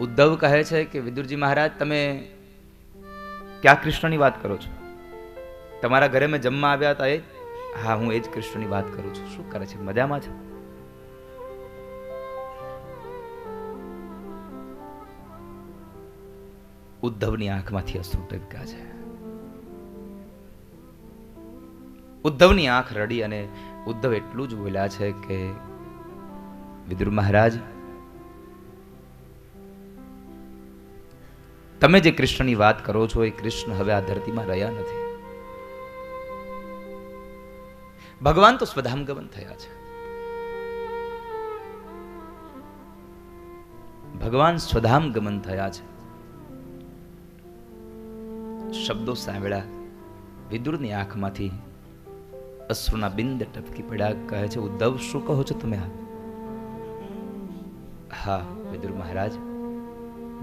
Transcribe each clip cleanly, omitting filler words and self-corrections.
ઉદ્ધવ કહે છે કે વિદુરજી મહારાજ, તમે ક્યાં કૃષ્ણની વાત કરો છો? તમારા ઘરે મેં જમવા આવ્યા હતા એ? હા, હું એ જ કૃષ્ણની વાત કરું છું. શું કરે છે? મજામાં છે? ઉદ્ધવની આંખમાંથી અશ્રુ ટપક્યા છે. ઉદ્ધવની આંખ રડી અને ઉદ્ધવ એટલું જ બોલ્યા છે કે વિદુર મહારાજ, તમે જે કૃષ્ણની વાત કરો છો એ કૃષ્ણ હવે આ ધરતીમાં રહ્યા નથી. ભગવાન તો સ્વધામ ગમન થયા છે. ભગવાન સ્વધામ ગમન થયા છે. શબ્દો સાંભળ્યા, વિદુરની આંખમાંથી અશ્રુના બિંદ ટપકી પડ્યા. કહે છે, ઉદ્ધવ, શું કહો છો તમે? હા વિદુર મહારાજ,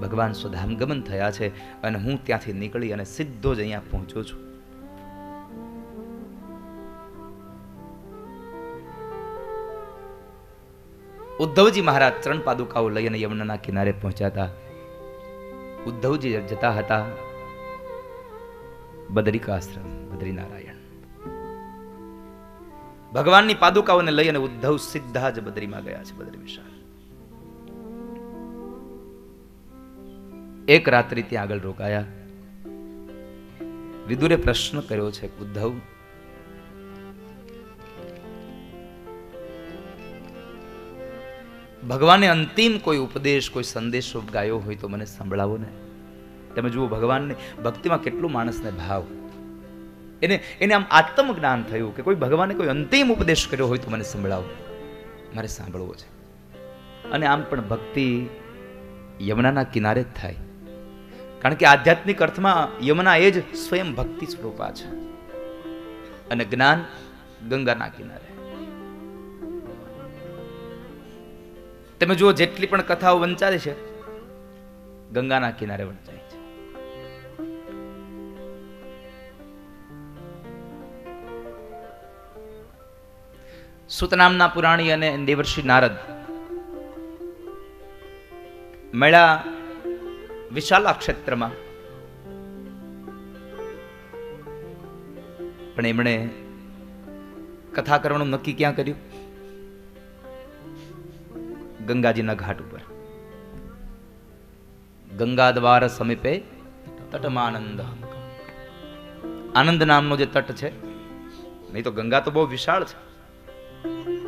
ભગવાન સ્વધામ ગમન થયા છે અને હું ત્યાંથી નીકળી અને સીધો જ અહીંયા પહોંચ્યો છું. ઉદ્ધવજી મહારાજ ચરણ પાદુકાઓ લઈ અને યમુનાના કિનારે પહોંચ્યા હતા. ઉદ્ધવજી જતા હતા બદરિકાશ્રમ, બદ્રીનારાયણ. ભગવાનની પાદુકાઓને લઈ અને ઉદ્ધવ સીધા જ બદ્રીમાં ગયા છે, બદ્રી વિશાળ. એક રાત્રિ ત્યાં આગળ રોકાયા. વિદુરે પ્રશ્ન કર્યો છે, ઉદ્ધવ, ભગવાને અંતિમ કોઈ ઉપદેશ, કોઈ સંદેશો ગાયો હોય તો મને સંભળાવો ને. તમે જુઓ, ભગવાનની ભક્તિમાં કેટલું માણસને ભાવ. એને આમ આત્મજ્ઞાન થયું કે કોઈ ભગવાને કોઈ અંતિમ ઉપદેશ કર્યો હોય તો મને સંભળાવો, મારે સાંભળવો છે. અને આમ પણ ભક્તિ યમુનાના કિનારે જ થાય, કારણ કે આધ્યાત્મિક અર્થમાં યમુના એ જ સ્વયં ભક્તિ સ્વરૂપા છે અને જ્ઞાન ગંગાના કિનારે. તમે જુઓ, જેટલી પણ કથાઓ વંચાય છે ગંગાના કિનારે વંચાય છે. સુત નામના પુરાણી અને દેવર્ષિ નારદ મળ્યા વિશાલા ક્ષેત્રમાં, પણ એમણે કથા કરવાનું નક્કી ક્યાં કર્યું? ગંગાજીના ઘાટ ઉપર. ગંગા દ્વાર સમીપે તટમાનંદ. આનંદ નામનો જે તટ છે, નહીં તો ગંગા તો બહુ વિશાળ છે,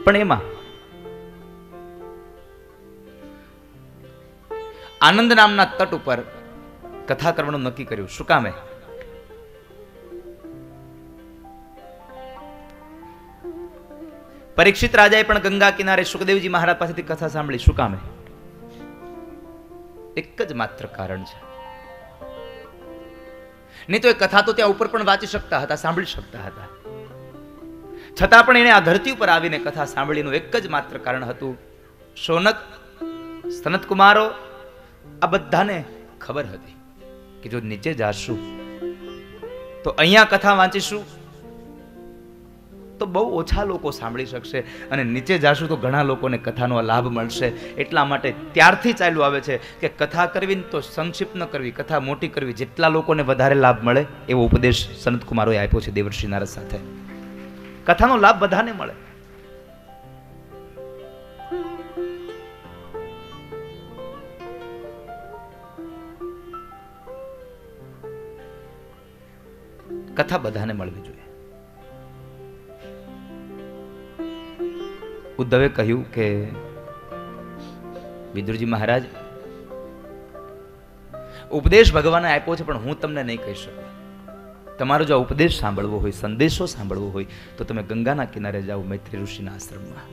પણ એમાં આનંદ નામના તટ ઉપર કથા કરવાનું નક્કી કર્યું. શું કામે? પરીક્ષિત રાજાએ પણ ગંગા કિનારે સુખદેવજી મહારાજ પાસેથી કથા સાંભળી. શું કામે? એક જ માત્ર કારણ છે. નહીં તો એ કથા તો ત્યાં ઉપર પણ વાંચી શકતા હતા, સાંભળી શકતા હતા. છતાં પણ એને આ ધરતી ઉપર આવીને કથા સાંભળીનું એક જ માત્ર કારણ હતું. શૌનક, સનત કુમારો, આ બધાને ખબર હતી કે જો નીચે જાશું તો અહીંયા કથા વાંચીશું તો બહુ ઓછા લોકો સાંભળી શકશે અને નીચે જાશું તો ઘણા લોકોને કથાનો લાભ મળશે. એટલા માટે ત્યારથી ચાલ્યું આવે છે કે કથા કરવી તો સંક્ષિપ્ત ન કરવી, કથા મોટી કરવી, જેટલા લોકોને વધારે લાભ મળે એવો ઉપદેશ સનત કુમારોએ આપ્યો છે દેવર્ષિ નારદ સાથે. કથાનો લાભ બધાને મળે. કથા બધાને મળવી જોઈએ. ઉદ્ધવે કહ્યું કે વિદુરજી મહારાજ, ઉપદેશ ભગવાને આપ્યો છે પણ હું તમને નહીં કહી શકું. તમારો જો ઉપદેશ સાંભળવો હોય, સંદેશો સાંભળવો હોય તો તમે ગંગાના કિનારે જાઓ, મૈત્રી ઋષિના આશ્રમમાં.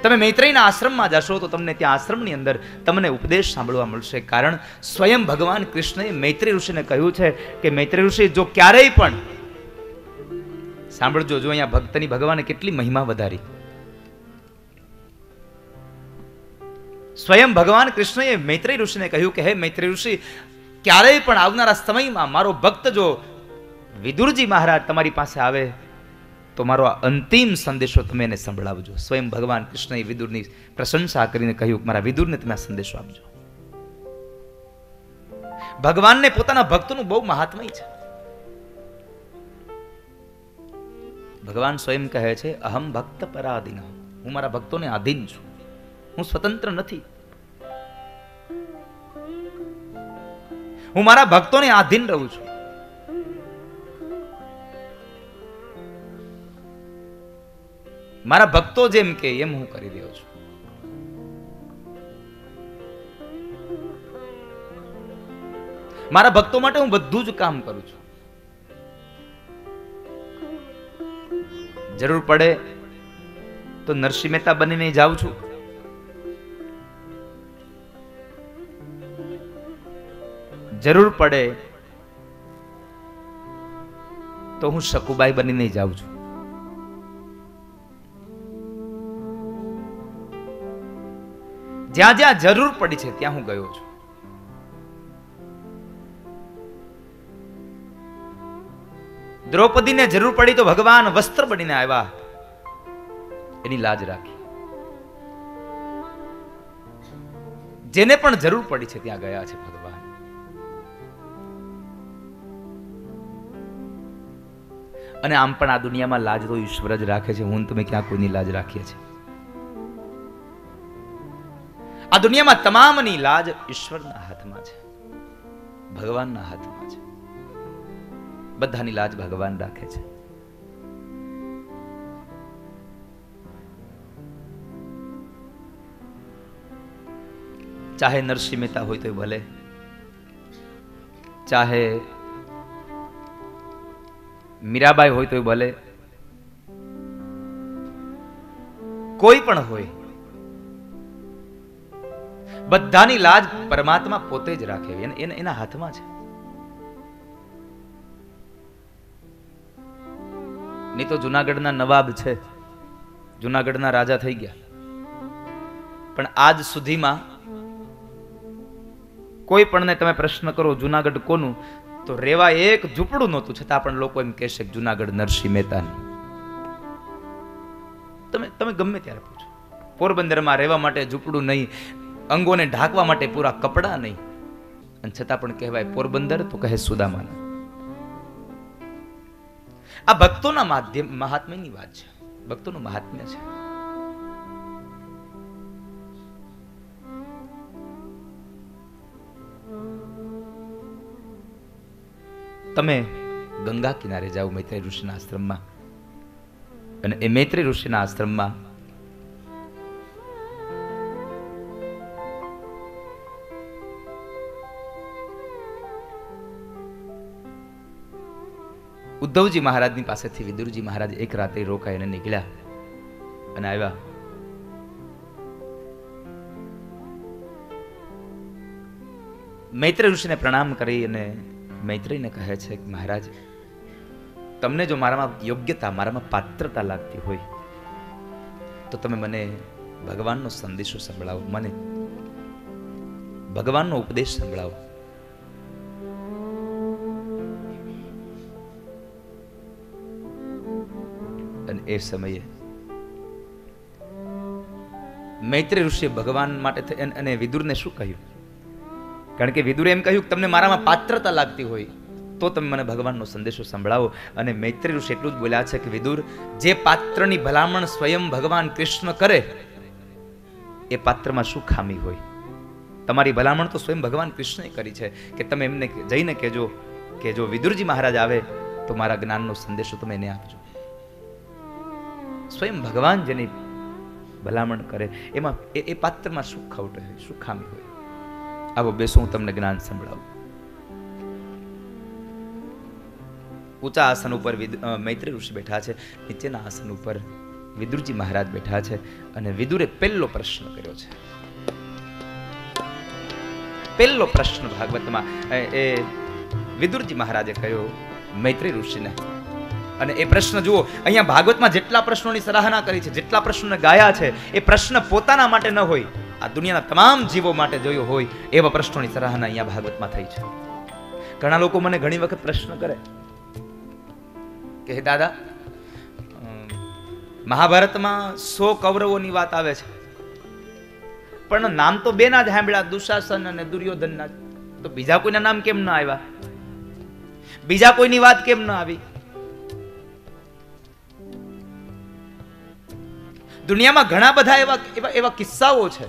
તમે મૈત્રેયના આશ્રમમાં જશો તો તમને ત્યાં આશ્રમની અંદર તમને ઉપદેશ સાંભળવા મળશે. કારણ સ્વયં ભગવાન કૃષ્ણએ મૈત્રી ઋષિને કહ્યું છે કે મૈત્રી ઋષિ જો ક્યારેય પણ સાંભળજો, જો અહીંયા ભક્તની ભગવાને કેટલી મહિમા વધારી. સ્વયં ભગવાન કૃષ્ણએ મૈત્રેય ઋષિને કહ્યું કે હે મૈત્રેય ઋષિ, ક્યારેય પણ આવનારા સમયમાં મારો ભક્ત જો વિદુરજી મહારાજ તમારી પાસે આવે તો મારો આ અંતિમ સંદેશો તમે એને સંભળાવજો. સ્વયં ભગવાન કૃષ્ણએ વિદુરની પ્રશંસા કરીને કહ્યું, મારા વિદુરને તમે આ સંદેશો આપજો. ભગવાનને પોતાના ભક્તોનું બહુ મહાત્મય છે. ભગવાન સ્વયં કહે છે, અહમ ભક્ત પરાધીન, હું મારા ભક્તોને આધીન છું, હું સ્વતંત્ર નથી. હું મારા ભક્તોને આધીન રહું છું. મારા ભક્તો જેમ કે એમ હું કરી રહ્યો છું. મારા ભક્તો માટે હું બધું જ કામ કરું છું. જરૂર પડે તો નરસિંહ મહેતા બનીને જાઉં છું. જરૂર પડે તો હું શકુબાઈ બનીને જાઉં છું. જ્યાં જ્યાં જરૂર પડી છે ત્યાં હું ગયો છું. દ્રૌપદીને જરૂર પડી તો ભગવાન વસ્ત્ર બનીને આવ્યા, એની લાજ રાખી. જેને પણ જરૂર પડી છે ત્યાં ગયા છે ભગવાન. અને આમ પણ આ દુનિયામાં લાજ તો ઈશ્વર જ રાખે છે. હું તમે ક્યાં કોઈની લાજ રાખીએ છીએ? આ દુનિયામાં તમામની લાજ ઈશ્વરના હાથમાં છે, ભગવાનના હાથમાં છે. બધાની લાજ ભગવાન રાખે છે. ચાહે નરસિંહ મહેતા હોય તો ભલે, ચાહે મીરાબાઈ હોય તો ભલે, કોઈ પણ હોય, બધાની લાજ પરમાત્મા પોતે જ રાખે, એના હાથમાં છે. નહીં તો જુનાગઢના નવાબ છે, જુનાગઢના રાજા થઈ ગયા, પણ આજ સુધીમાં કોઈ પણને તમે પ્રશ્ન કરો જુનાગઢ કોનું, તો રેવા એક ઝૂંપડું નહોતું, છતાં પણ લોકો એમ કહેશે જુનાગઢ નરસિંહ મહેતાનું. તમે ગમે ત્યારે પૂછો, પોરબંદરમાં રહેવા માટે ઝૂંપડું નહીં, અંગોને ઢાંકવા માટે પૂરા કપડા નહીં, અને છતાં પણ કહેવાય પોરબંદર, તો કહે સુદામાના. આ ભક્તોના મહાત્મ્યની વાત છે, ભક્તોનું મહાત્મ્ય છે. તમે ગંગા કિનારે જાઓ મૈત્રેય ઋષિના આશ્રમમાં, અને એ મૈત્રેય ઋષિના આશ્રમમાં ઉદ્ધવજી મહારાજની પાસેથી વિદુરજી મહારાજ એક રાત્રે રોકાઈને નીકળ્યા અને આવ્યા. મૈત્રેય ઋષિને પ્રણામ કરી અને મૈત્રેયને કહે છે કે મહારાજ, તમને જો મારામાં યોગ્યતા, મારામાં પાત્રતા લાગતી હોય તો તમે મને ભગવાનનો સંદેશો સંભળાવો, મને ભગવાનનો ઉપદેશ સંભળાવો. અને એ સમયે મૈત્રેય ઋષિએ ભગવાન માટે અને વિદુરને શું કહ્યું? કારણ કે વિદુરે એમ કહ્યું કે તમને મારામાં પાત્રતા લાગતી હોય તો તમે મને ભગવાનનો સંદેશો સંભળાવો. અને મૈત્રેય ઋષિ એટલું જ બોલ્યા છે કે વિદુર, જે પાત્રની ભલામણ સ્વયં ભગવાન કૃષ્ણ કરે એ પાત્રમાં શું ખામી હોય? તમારી ભલામણ તો સ્વયં ભગવાન કૃષ્ણએ કરી છે કે તમે એમને જઈને કહેજો કે જો વિદુરજી મહારાજ આવે તો મારા જ્ઞાનનો સંદેશો તમે એને આપજો. સ્વયં ભગવાન જેની ભલામણ કરે એમાં એ પાત્રમાં શું ખોટ હોય, શું ખામી હોય? આવો બેસો, હું તમને જ્ઞાન સંભળાવું. ઊંચા આસન ઉપર મૈત્રેય ઋષિ બેઠા છે, નીચેના આસન ઉપર વિદુરજી મહારાજ બેઠા છે. અને વિદુરે પહેલો પ્રશ્ન કર્યો છે, પહેલો પ્રશ્ન ભાગવતમાં એ વિદુરજી મહારાજે કહ્યો મૈત્રેય ઋષિને. અને એ પ્રશ્ન જુઓ, અહીંયા ભાગવતમાં જેટલા પ્રશ્નોની સરાહના કરી છે, જેટલા પ્રશ્નોને ગાયા છે, એ પ્રશ્ન પોતાના માટે ન હોય, આ દુનિયાના તમામ જીવો માટે જોયો હોય એવા પ્રશ્નોની સરાહના અહીંયા ભાગવતમાં થઈ છે. ઘણા લોકો મને ઘણી વખત પ્રશ્ન કરે કે દાદા, મહાભારતમાં 100 કૌરવોની વાત આવે છે, પણ નામ તો બે ના જ સાંભળ્યા, દુશાસન અને દુર્યોધનના. તો બીજા કોઈના નામ કેમ ના આવ્યા? બીજા કોઈની વાત કેમ ના આવી? દુનિયામાં ઘણા બધા એવા કિસ્સાઓ છે,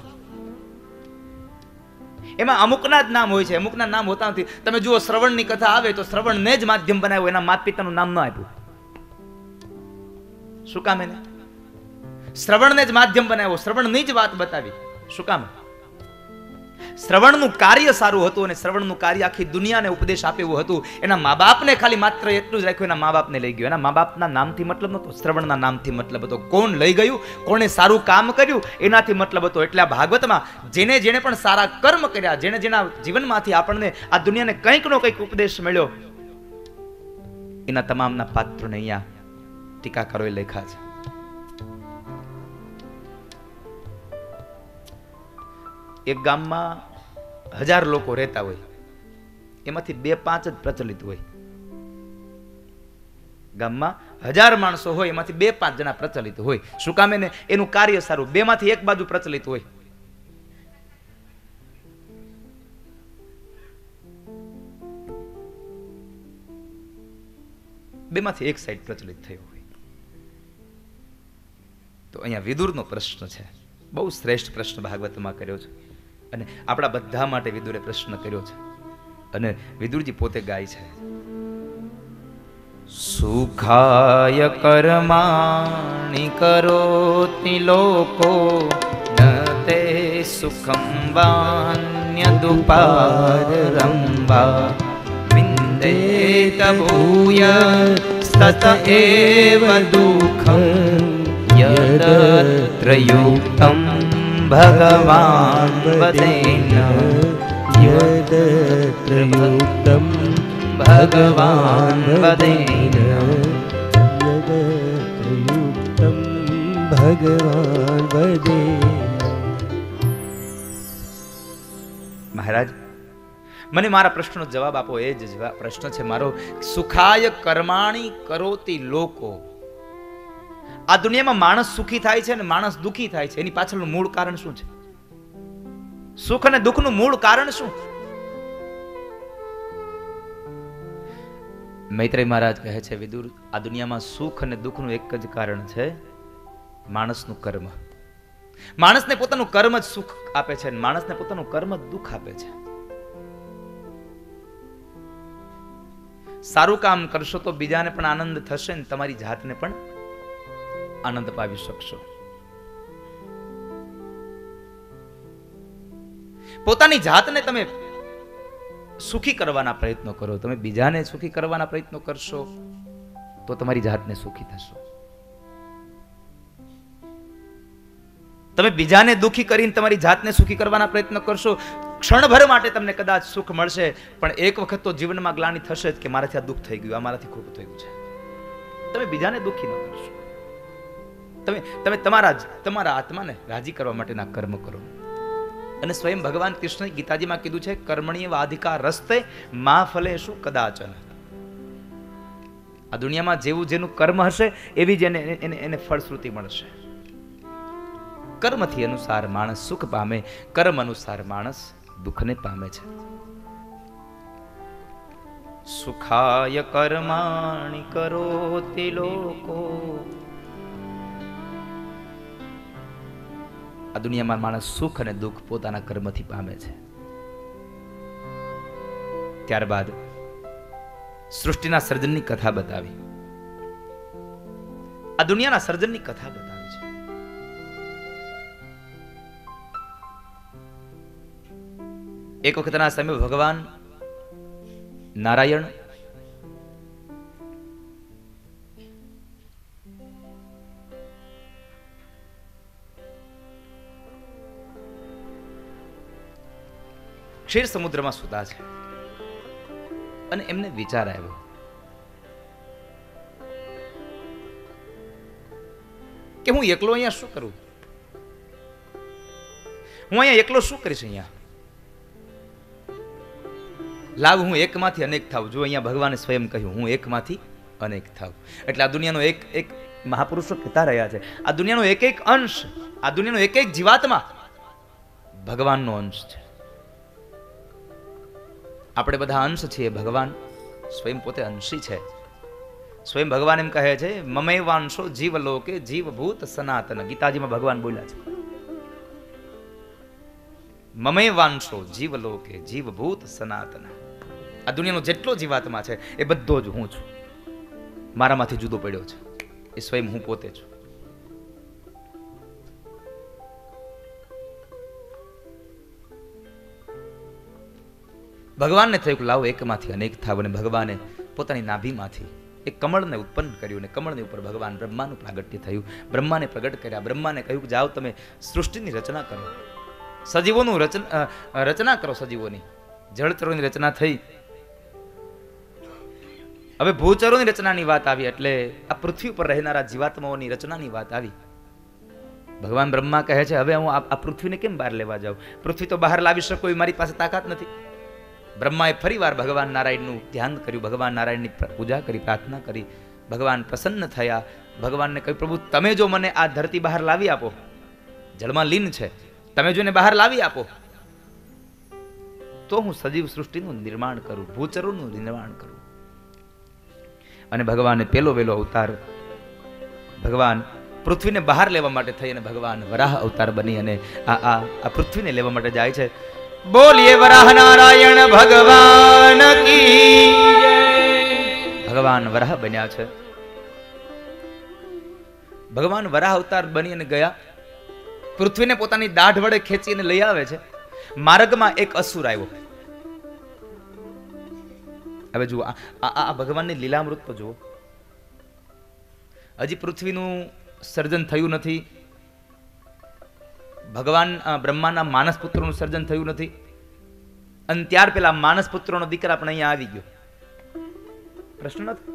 એમાં અમુકના જ નામ હોય છે, અમુકના નામ હોતા નથી. તમે જુઓ, શ્રવણની કથા આવે તો શ્રવણને જ માધ્યમ બનાવ્યું, એના માતા પિતાનું નામ ન આપ્યું. શું કામ? એને શ્રવણને જ માધ્યમ બનાવ્યો, શ્રવણની જ વાત બતાવી. શું કામ? શ્રવણનું કાર્ય સારું હતું અને શ્રવણનું કાર્ય આખી દુનિયાને ઉપદેશ આપ્યું હતું. એના મા બાપને ખાલી માત્ર એટલું જ રાખ્યું, એના મા બાપને લઈ ગયો. એના મા બાપના નામથી મતલબ નહોતો, શ્રવણના નામથી મતલબ હતો. કોણ લઈ ગયું, કોણે સારું કામ કર્યું, એનાથી મતલબ હતો. એટલે આ ભાગવતમાં જેને જેને પણ સારા કર્મ કર્યા, જેને જેના જીવનમાંથી આપણને આ દુનિયાને કંઈક નો કંઈક ઉપદેશ મળ્યો, એના તમામના પાત્રોને અહીંયા ટીકાકારોએ લખ્યા છે. એક ગામમાં 1000 લોકો રહેતા હોય, એમાંથી 2-5 જ પ્રચલિત હોય. ગામમાં 1000 માણસો હોય, એમાંથી 2-5 જણા પ્રચલિત હોય. શું કામ? એને એનું કાર્ય સારું. 2 માંથી 1 બાજુ પ્રચલિત હોય. બે માંથી એક સાઈડ પ્રચલિત થયો હોય. તો અહીંયા વિદુરનો પ્રશ્ન છે, બહુ શ્રેષ્ઠ પ્રશ્ન ભાગવતમાં કર્યો છે, અને આપણા બધા માટે વિદુરે પ્રશ્ન કર્યો છે. અને વિદુરજી પોતે ગાય છે, સુખાય કર્માણિ કરોતિ લોકો ન તે સુખમ વાન્યદુપારંબા વિંદેત ભૂય સત એવ દુઃખમ યદત્ર યુક્તમ ભગવાન વદેન યદત્ર યુક્તમ ભગવાન વદેન યદત્ર યુક્તમ ભગવાન વદેન. મહારાજ, મને મારા પ્રશ્નનો જવાબ આપો. એ જ પ્રશ્ન છે મારો. સુખાય કર્માણિ કરોતિ લોકો. આ દુનિયામાં માણસ સુખી થાય છે અને માણસ દુખી થાય છે, એની પાછળનું મૂળ કારણ શું છે? સુખ અને દુઃખનું મૂળ કારણ શું? મૈત્રેય મહારાજ કહે છે, વિદુર, આ દુનિયામાં સુખ અને દુઃખનું એક જ કારણ છે, માણસનું કર્મ. માણસને પોતાનું કર્મ જ સુખ આપે છે, માણસને પોતાનું કર્મ જ દુઃખ આપે છે. સારું કામ કરશો તો બીજાને પણ આનંદ થશે ને તમારી જાતને પણ આનંદ પાવી શકશો. પોતાની જાતને તમે સુખી કરવાના પ્રયત્નો કરો, તમે બીજાને સુખી કરવાના પ્રયત્નો કરશો તો તમારી જાતને સુખી થશો. તમે બીજાને દુખી કરીને તમારી જાતને સુખી કરવાના પ્રયત્ન કરશો, ક્ષણભર માટે તમને કદાચ સુખ મળશે, પણ એક વખત તો જીવનમાં ગ્લાનિ થશે જ કે મારાથી આ દુઃખ થઈ ગયું, આ મારાથી ખોટું થયું છે. તમે બીજાને દુખી ન કરશો. તમે તમારા આત્માને રાજી કરવા માટેના કર્મ કરો. અને સ્વયં ભગવાન કૃષ્ણએ ગીતાજીમાં કીધું છે, કર્મણીય વાધિકા રસ્તે મા ફલેષુ કદાચન. આ દુનિયામાં જેવું જેનું કર્મ હશે એવી જ એને ફળશ્રુતિ મળશે. કર્મથી અનુસાર માણસ સુખ પામે, કર્મ અનુસાર માણસ દુઃખને પામે છે. સુખાય કર્માણિ કરોતિ લોકો. આ દુનિયામાં માણસ સુખ અને દુઃખ પોતાના કર્મથી પામે છે. ત્યારબાદ સૃષ્ટિના સર્જનની કથા બતાવી. આ દુનિયાના સર્જનની કથા બતાવી છે. એક વખતના સમયે ભગવાન નારાયણ ક્ષીર સમુદ્રમાં સૂતા છે અને એમને વિચાર આવ્યો, કે હું એકલો અહીંયા શું કરું? હું અહીંયા એકલો શું કરીશ? અહીંયા લાવ હું એકમાંથી અનેક થાવ. જો અહીંયા ભગવાને સ્વયં કહ્યું, હું એકમાંથી અનેક થાવ. એટલે આ દુનિયાનો મહાપુરુષો કહેતા રહ્યા છે, આ દુનિયાનો એક એક અંશ, આ દુનિયાનો એક એક જીવાત્મા ભગવાનનો અંશ છે. આપણે બધા અંશ છીએ, ભગવાન સ્વયં પોતે અંશી છે. સ્વયં ભગવાન એમ કહે છે, મમૈવાંશો જીવલોકે જીવભૂત સનાતન. ગીતાજીમાં ભગવાન બોલ્યા છે, મમૈવાંશો જીવલોકે જીવભૂત સનાતન. આ દુનિયાનો જેટલો જીવાત્મા છે એ બધો જ હું છું, મારામાંથી જુદો પડ્યો છે, એ સ્વયં હું પોતે છું. ભગવાનને થયું કે લાવો એકમાંથી અનેક થાવ, અને ભગવાને પોતાની નાભીમાંથી એક કમળને ઉત્પન્ન કર્યું, અને કમળની ઉપર ભગવાન બ્રહ્માનું પ્રાગટ્ય થયું. બ્રહ્માને પ્રગટ કર્યા. બ્રહ્માને કહ્યું કે જાઓ તમે સૃષ્ટિની રચના કરો, સજીવોનું રચના કરો, સજીવોની. જળચરોની રચના થઈ. હવે ભૂચરોની રચનાની વાત આવી, એટલે આ પૃથ્વી ઉપર રહેનારા જીવાત્માઓની રચનાની વાત આવી. ભગવાન બ્રહ્મા કહે છે, હવે હું આ પૃથ્વીને કેમ બહાર લેવા જાઉં? પૃથ્વી તો બહાર લાવી શકો એવી મારી પાસે તાકાત નથી. બ્રહ્માએ ફરીવાર ભગવાન નારાયણનું ધ્યાન કર્યું, ભગવાન નારાયણની પૂજા કરી, પ્રાર્થના કરી. ભગવાન પ્રસન્ન થયા. ભગવાનને કહ્યું, પ્રભુ તમે જો મને આ ધરતી બહાર લાવી આપો, જળમાં લીન છે, તમે જો એને બહાર લાવી આપો તો હું સજીવ સૃષ્ટિનું નિર્માણ કરું, ભૂચરોનું નિર્માણ કરું. અને ભગવાને પેલો વેલો અવતાર, ભગવાન પૃથ્વીને બહાર લેવા માટે થઈ અને ભગવાન વરાહ અવતાર બની અને આ પૃથ્વીને લેવા માટે જાય છે. બોલીએ વરાહ નારાયણ ભગવાન કી જય. ભગવાન વરાહ બન્યા છે. ભગવાન વરાહ અવતાર બની અને ગયા, પૃથ્વીને પોતાની દાઢ વડે ખેંચીને લઈ આવે છે. માર્ગમાં એક અસુર આવ્યો. હવે જુઓ, આ ભગવાનની લીલામૃત તો જુઓ. હજી પૃથ્વીનું સર્જન થયું નથી, ભગવાન બ્રહ્માના માનસ પુત્રોનું સર્જન થયું નથી, અને ત્યાર પેલા માનસ પુત્રોનો દીકરા પણ અહીંયા આવી ગયો. પ્રશ્ન નથી.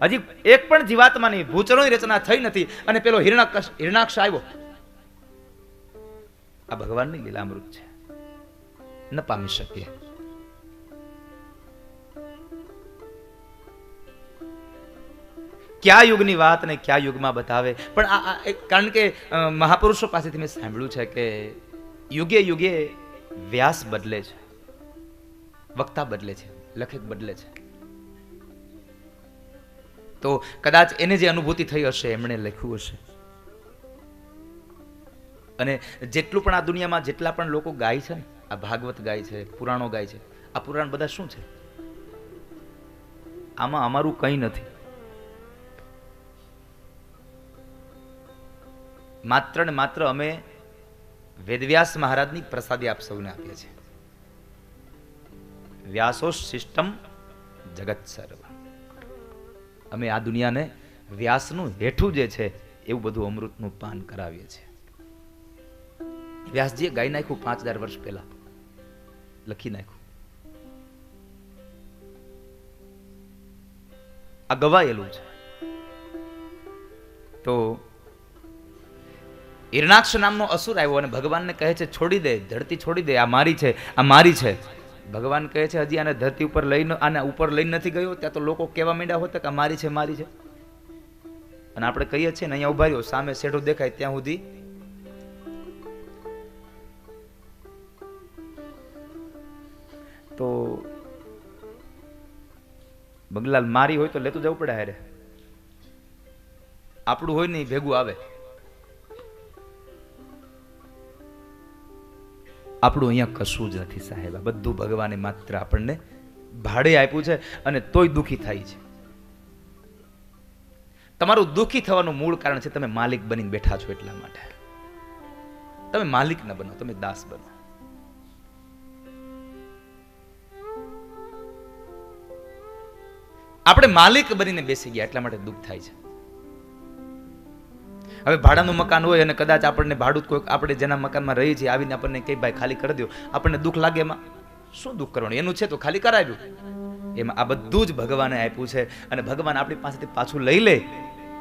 હજી એક પણ જીવાત્માની ભૂચરોની રચના થઈ નથી, અને પેલો હિરણાક્ષ આવ્યો. આ ભગવાનની લીલામૃત છે, ન પામી શકીએ. કયા યુગની વાત ને કયા યુગમાં બતાવે. પણ કારણ કે મહાપુરુષો પાસેથી મેં સાંભળ્યું છે કે યુગે યુગે વ્યાસ બદલે છે, વક્તા બદલે છે, લખક બદલે છે. તો કદાચ એને જે અનુભૂતિ થઈ હશે એમણે લખ્યું હશે. અને જેટલું પણ આ દુનિયામાં જેટલા પણ લોકો ગાય છે ને, આ ભાગવત ગાય છે, પુરાણો ગાય છે, આ પુરાણ બધા શું છે? આમાં અમારું કંઈ નથી. માત્ર ને માત્ર અમે વેદવ્યાસ મહારાજની પ્રસાદી આપ સૌને આપીએ છીએ. વ્યાસો શિષ્ટમ જગત સર્વ. અમે આ દુનિયાને વ્યાસનું હેઠું જે છે એવું બધું અમૃતનું પાન કરાવીએ છીએ. વ્યાસજીએ ગાઈ નાખ્યું 5000 વર્ષ પહેલા, લખી નાખ્યું. આ ગવાયેલું છે. તો હિરણાક્ષ નામનો અસુર આવ્યો અને ભગવાનને કહે છે, છોડી દે, ધરતી છોડી દે, આ મારી છે, આ મારી છે. ભગવાન કહે છે, હજી આને ધરતી ઉપર લઈને, આને ઉપર લઈને નથી ગયો, ત્યાં તો લોકો કહેવા માંડ્યા હોત કે મારી છે, મારી છે. અને આપણે કહીએ છીએ ને, અહીંયા ઉભા રહ્યો, સામે શેઠું દેખાય ત્યાં સુધી તો બગલાલ મારી હોય તો લેતું જવું પડે. હારે આપણું હોય ને ભેગું આવે. આપણું અહીંયા કશું જ નથી સાહેબ. આ બધું ભગવાને માત્ર આપણને ભાડે આપ્યું છે, અને તોય દુઃખી થાય છે. તમારું દુઃખી થવાનું મૂળ કારણ છે તમે માલિક બનીને બેઠા છો એટલા માટે. તમે માલિક ન બનો, તમે દાસ બનો. આપણે માલિક બનીને બેસી ગયા એટલા માટે દુઃખ થાય છે. હવે ભાડાનું મકાન હોય અને કદાચ આપણને ભાડું કોઈ, આપણે જેના મકાનમાં રહીએ છીએ આવીને આપણને કઈ ભાઈ ખાલી કરી દો, આપણને દુઃખ લાગે. એમાં શું દુઃખ કરવાનું? એનું છે તો ખાલી કરાવ્યું. એમાં આ બધું જ ભગવાને આપ્યું છે, અને ભગવાન આપણી પાસેથી પાછું લઈ લે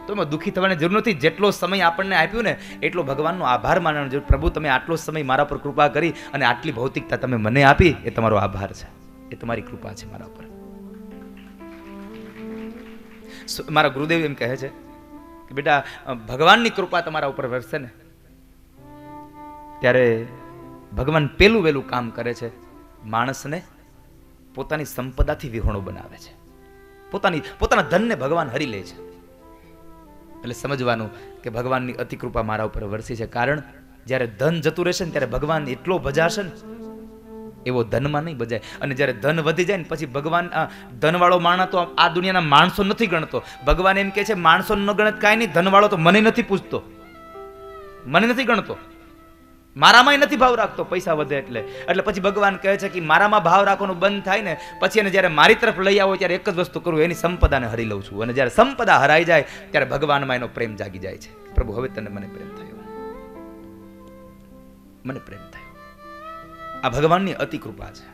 તો એમાં દુઃખી થવાની જરૂર નથી. જેટલો સમય આપણને આપ્યું ને એટલો ભગવાનનો આભાર માનવાનો જરૂર. પ્રભુ તમે આટલો સમય મારા પર કૃપા કરી અને આટલી ભૌતિકતા તમે મને આપી, એ તમારો આભાર છે, એ તમારી કૃપા છે મારા ઉપર. મારા ગુરુદેવ એમ કહે છે કે બેટા ભગવાનની કૃપા તમારા ઉપર વરસે ને ત્યારે ભગવાન પેલું વેલું કામ કરે છે, માણસને પોતાની સંપદાથી વિહોણો બનાવે છે, પોતાના ધનને ભગવાન હરી લે છે. એટલે સમજવાનું કે ભગવાનની અતિ કૃપા મારા ઉપર વરસી છે. કારણ જ્યારે ધન જતું રહેશે ને ત્યારે ભગવાન એટલો ભજાશે ને એવો ધનમાં નહીં બજાય. અને જ્યારે ધન વધી જાય ને પછી ભગવાન ધનવાળો માણસ તો આ દુનિયાના માણસો નથી ગણતો. ભગવાન એમ કહે છે માણસો ન ગણત કાંઈ નહીં, ધનવાળો તો મને નથી પૂછતો, મને નથી ગણતો, મારામાં નથી ભાવ રાખતો પૈસા વધે એટલે પછી ભગવાન કહે છે કે મારામાં ભાવ રાખવાનું બંધ થાય ને પછી એને જ્યારે મારી તરફ લઈ આવો ત્યારે એક જ વસ્તુ કરું, એની સંપદાને હરી લઉં છું. અને જ્યારે સંપદા હરાઈ જાય ત્યારે ભગવાનમાં એનો પ્રેમ જાગી જાય છે. પ્રભુ હવે તને મને પ્રેમ થયો, મને પ્રેમ થયો. આ ભગવાનની અતિ કૃપા છે.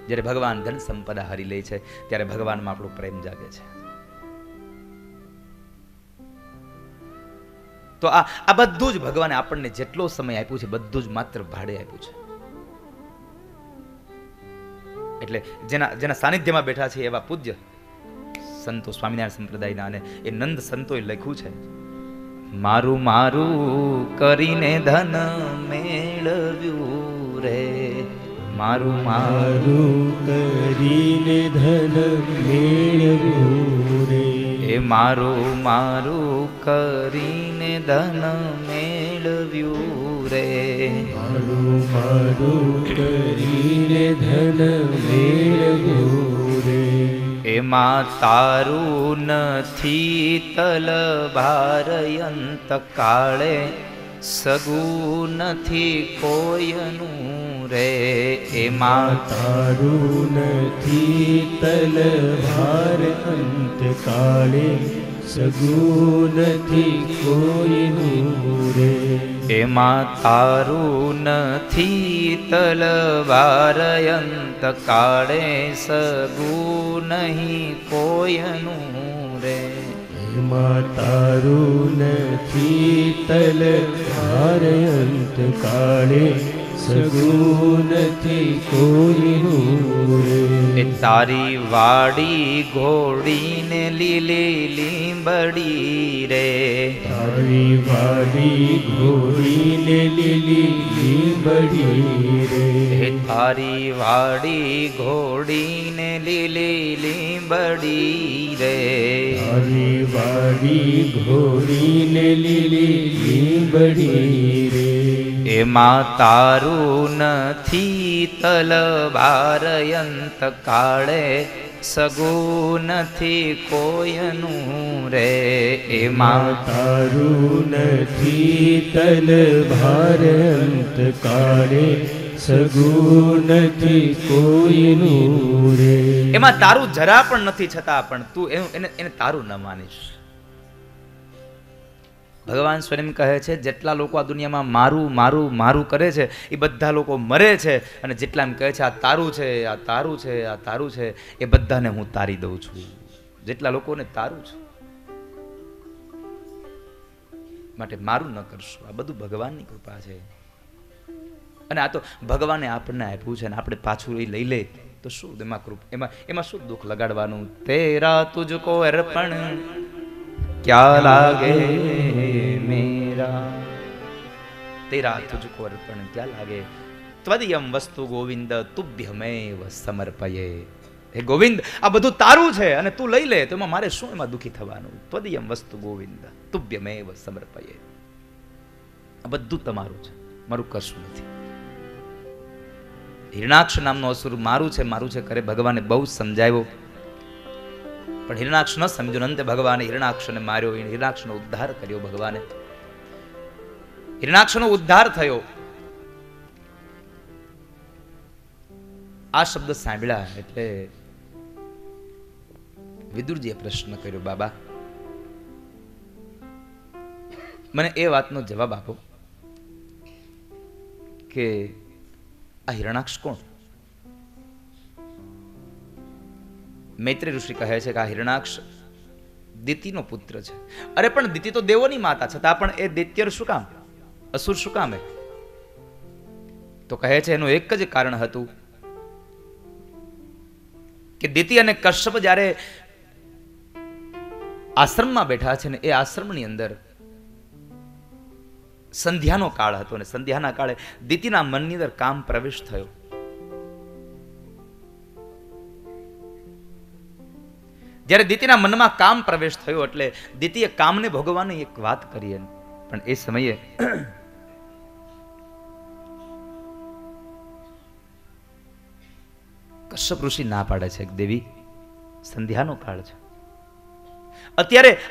જ્યારે ભગવાન ધન સંપદા હરી લે છે ત્યારે ભગવાનમાં આપણો પ્રેમ જાગે છે. તો આ બધું જ ભગવાને આપણને જેટલો સમય આપ્યું છે બધું જ માત્ર ભાડે આપ્યું છે. એટલે જેના સાનિધ્યમાં બેઠા છે એવા પૂજ્ય સંતો સ્વામિનારાયણ સંપ્રદાયના અને એ નંદ સંતોએ લખ્યું છે, મારું મારું કરીને ધન મેળવ્યું રે, મારું મારું કરીને ધન મેળવ્યું રે, એ મારું મારું કરીને ધન મેળવ્યું રે, મારું મારું કરીને ધન મેળવ્યું રે, એમાં તારું નથી તલભારયંત કાળે, સગું નથી કોયનું રે, એમાં તારું નથી તલભાર અંત કાળે, સગું નથી કોઈનું રે, એમાં તારું નથી તલવારયંત કાળે, સગું નહીં કોયનું રે, એમાં તારું નથી તલભાર અંત કાળે, સગું નથી કોઈનું રે, એ તારી વાડી ઘોડીને લીલી લીંબડી રે, તારી વાડી ઘોડીને લીલી લીંબડી રે, એ તારી વાડી ઘોડીને લીલી લીંબડી રે, તારી વાડી ઘોડીને લીલી લીંબડી રે, એમાં તારું નથી તલવારયંત કાળે, સગું નથી કોયનું રે, એમાં તારું નથી તલભાર અંત કાળે, સગું નથી કોઈનું રે, એમાં તારું જરા પણ નથી છતાં પણ તું એને તારું ન માનીશ. ભગવાન સ્વયં કહે છે જેટલા લોકો આ દુનિયામાં મારું મારું મારું કરે છે એ બધા લોકો મરે છે, અને જેટલા એમ કહે છે આ તારું છે, આ તારું છે, આ તારું છે, એ બધાને હું તારી દઉં છું. જેટલા લોકોને તારું છું માટે મારું ન કરશું. આ બધું ભગવાનની કૃપા છે. અને આ તો ભગવાને આપણને આપ્યું છે, અને આપણે પાછું એ લઈ લે તો શું એમાં એમાં શું દુઃખ લગાડવાનું. તેરા તુજકો અર્પણ क्या लागे मेरा, तेरा तुझको अर्पण क्या लागे, त्वदीयम वस्तु गोविंद तुभ्यमेव समर्पये. હે ગોવિંદ આ બધું તારું છે અને તું લઈ લે તો એમાં મારે શું એમાં દુઃખી થવાનું. ત્વદીયમ વસ્તુ ગોવિંદ તુભ્યમેવ સમર્પયે. આ બધું તમારું છે, મારું કશું નથી. હિરણાક્ષ નામનો અસુર મારું છે કરે ભગવાને બહુ સમજાવ્યો, પણ હિરણાક્ષ ન સમજ્યો. અંતે ભગવાને હિરણાક્ષને માર્યો, હિરણાક્ષનો ઉદ્ધાર કર્યો. ભગવાને હિરણાક્ષનો ઉદ્ધાર થયો. આ શબ્દ સાંભળ્યા એટલે વિદુરજીએ પ્રશ્ન કર્યો, બાબા મને એ વાતનો જવાબ આપો કે આ હિરણાક્ષ કોણ? મૈત્રી ઋષિ કહે છે કે આ હિરણાક્ષ દિતિનો પુત્ર છે. અરે પણ દિતિ તો દેવોની માતા, છતાં પણ એ દૈત્ય શું કામ, અસુર શું કામ? તો કહે છે એનું એક જ કારણ હતું કે દિતિ અને કશ્યપ જ્યારે આશ્રમમાં બેઠા છે ને એ આશ્રમની અંદર સંધ્યાનો કાળ હતો ને સંધ્યાના કાળે દિતિના મનની અંદર કામ પ્રવેશ થયો. જ્યારે દિતિના મનમાં કામ પ્રવેશ થયો એટલે દિતિએ કામને ભોગવવાની એક વાત કરી, પણ એ સમયે કશ્યપ ઋષિ ના પાડે છે કે દેવી સંધ્યાનો કાળ છે,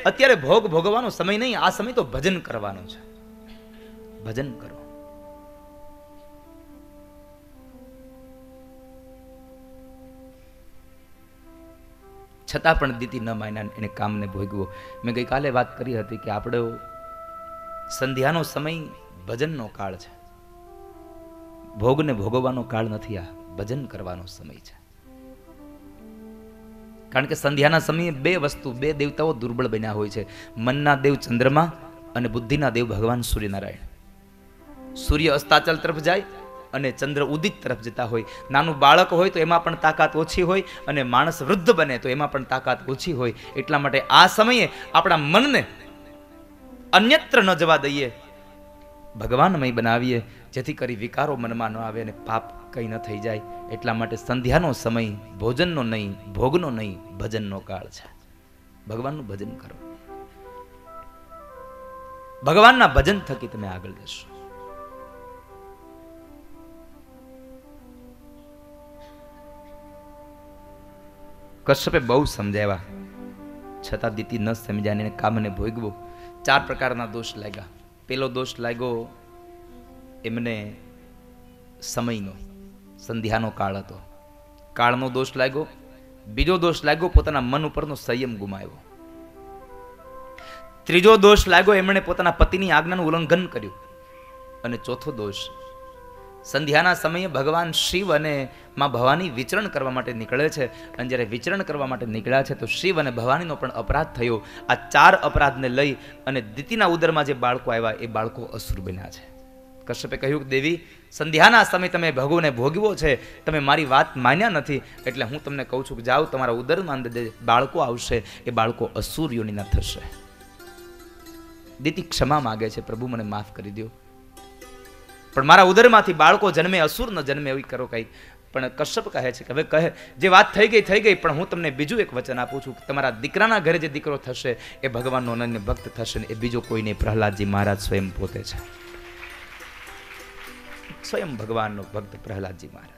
અત્યારે ભોગ ભોગવવાનો સમય નહીં, આ સમય તો ભજન કરવાનો છે, ભજન કરો. છતાં પણ દીતિ ન માન્યા, એને કામને ભોગવો. મેં ગઈકાલે વાત કરી હતી કે આપણે સંધ્યાનો સમય ભજનનો કાળ છે, ભોગને ભોગવવાનો કાળ નથી, આ ભજન કરવાનો સમય છે. કારણ કે સંધ્યાના સમયે બે વસ્તુ, બે દેવતાઓ દુર્બળ બન્યા હોય છે, મનના દેવ ચંદ્રમા અને બુદ્ધિના દેવ ભગવાન સૂર્યનારાયણ. સૂર્ય અસ્તાચલ તરફ જાય અને ચંદ્ર ઉદિત તરફ જતા હોય. નાનું બાળક હોય તો એમાં પણ તાકાત ઓછી હોય, અને માણસ વૃદ્ધ બને તો એમાં પણ તાકાત ઓછી હોય. એટલા માટે આ સમયે આપણા મનને અન્યત્ર ન જવા દઈએ, ભગવાનમય બનાવીએ, જેથી કરી વિકારો મનમાં ન આવે અને પાપ કંઈ ન થઈ જાય. એટલા માટે સંધ્યાનો સમય ભોજનનો નહીં, ભોગનો નહીં, ભજનનો કાળ છે. ભગવાનનું ભજન કરો, ભગવાનના ભજન થકી તમે આગળ જશો. કશ્યપે બહુ સમજાવ્યા, છતાં દીતિ ન સમજાને કામને ભોગવો. 4 પ્રકારના દોષ લાગ્યા. પેલો દોષ લાગ્યો એમને સમયનો, સંધ્યાનો કાળ હતો, કાળનો દોષ લાગ્યો. બીજો દોષ લાગ્યો પોતાના મન ઉપરનો સંયમ ગુમાવ્યો. ત્રીજો દોષ લાગ્યો એમણે પોતાના પતિની આજ્ઞાનું ઉલ્લંઘન કર્યું. અને ચોથો દોષ, સંધ્યાના સમયે ભગવાન શિવ અને માં ભવાની વિચરણ કરવા માટે નીકળે છે, અને જ્યારે વિચરણ કરવા માટે નીકળ્યા છે તો શિવ અને ભવાનીનો પણ અપરાધ થયો. આ 4 અપરાધને લઈ અને દિતિના ઉદરમાં જે બાળકો આવ્યા એ બાળકો અસુર બન્યા છે. કશ્યપે કહ્યું કે દેવી, સંધ્યાના સમય તમે ભગવાનને ભોગવો છે, તમે મારી વાત માન્યા નથી, એટલે હું તમને કહું છું કે જાઓ, તમારા ઉદરમાં જે બાળકો આવશે એ બાળકો અસુર યોનિના થશે. દિતિ ક્ષમા માગે છે, પ્રભુ મને માફ કરી દો, પણ મારા ઉદરમાંથી બાળકો જન્મે, અસુર ન જન્મે એવી કરો કંઈ. પણ કશ્યપ કહે છે કે હવે કહે જે વાત થઈ ગઈ, પણ હું તમને બીજું એક વચન આપું છું કે તમારા દીકરાના ઘરે જે દીકરો થશે એ ભગવાનનો અનન્ય ભક્ત થશે, ને એ બીજો કોઈ નહીં, પ્રહલાદજી મહારાજ સ્વયં પોતે છે, સ્વયં ભગવાનનો ભક્ત પ્રહલાદજી મહારાજ.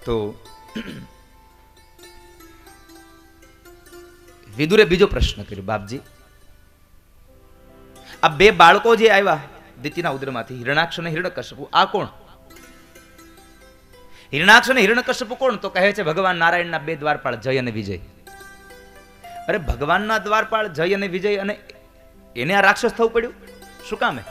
તો વિદુરે બીજો પ્રશ્ન કર્યો, બાપજી આ 2 બાળકો જે આવ્યા દિતિના ઉદરમાંથી, હિરણાક્ષ અને હિરણ્યકશ્યપુ, આ કોણ? હિરણાક્ષ અને હિરણ્યકશ્યપુ કોણ? તો કહે છે ભગવાન નારાયણના 2 દ્વારપાળ, જય અને વિજય. અરે ભગવાનના દ્વારપાળ જય અને વિજય, અને એને આ રાક્ષસ થવું પડ્યું શું કામે?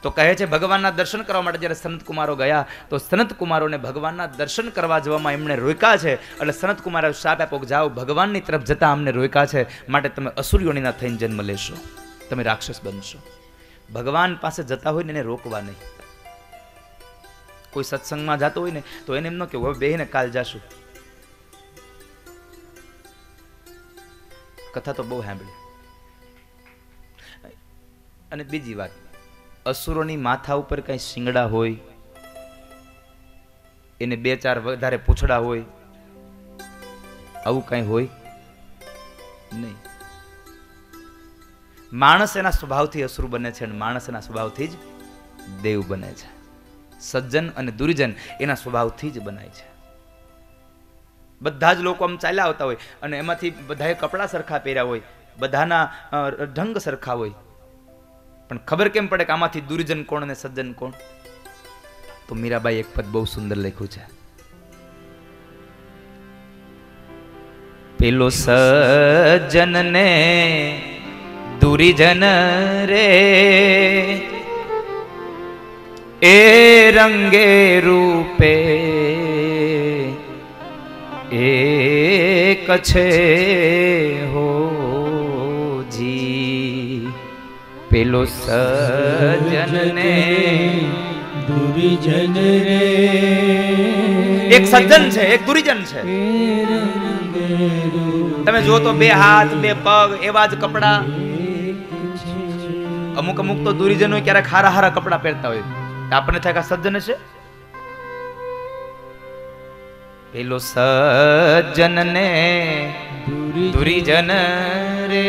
તો કહે છે ભગવાનના દર્શન કરવા માટે જ્યારે સનત કુમારો ગયા તો સનત કુમારોને ભગવાનના દર્શન કરવા જવામાં એમણે રોક્યા છે, એટલે સનત કુમારે શાપ આપ્યો કે જાઓ, ભગવાનની તરફ જતા અમને રોક્યા છે, માટે તમે અસુરયોનીના થઈને જન્મ લેશો, તમે રાક્ષસ બનશો. ભગવાન પાસે જતા હોય ને એને રોકવા નહીં. કોઈ સત્સંગમાં જતો હોય ને તો એને એમ ન કે હવે બેહીને કાલ જાશું. કથા તો બહુ સાંભળી. અને બીજી વાત, અસુરોની માથા ઉપર કઈ શિંગડા હોય, એને 2-4 વધારે પૂંછડા હોય, આવું કઈ હોય નહીં. માણસ એના સ્વભાવથી અસુર બને છે, અને માણસ એના સ્વભાવથી જ દેવ બને છે. સજ્જન અને દુર્જન એના સ્વભાવથી જ બનાય છે. બધા જ લોકો આમ ચાલ્યા આવતા હોય અને એમાંથી બધાએ કપડા સરખા પહેર્યા હોય, બધાના ઢંગ સરખા હોય, પણ ખબર કેમ પડે કે આમાંથી દુર્જન કોણ અને સજ્જન કોણ? તો મીરાબાઈ એક પદ બહુ સુંદર લખ્યું છે, પેલો સજ્જન ને દુર્જન રે એ રંગે રૂપે એક છે હો જી. પેલો સજ્જન ને દુર્જન રે એક સજ્જન છે, એક દુર્જન છે. તમે જો તો બે હાથ બે પગ એવા જ કપડા. અમુક અમુક તો દુર્જનો ક્યારેક હારા હારા કપડા પહેરતા હોય, આપણને થાય કે સજ્જન છે. પેલો સજ્જન ને દુર્જન રે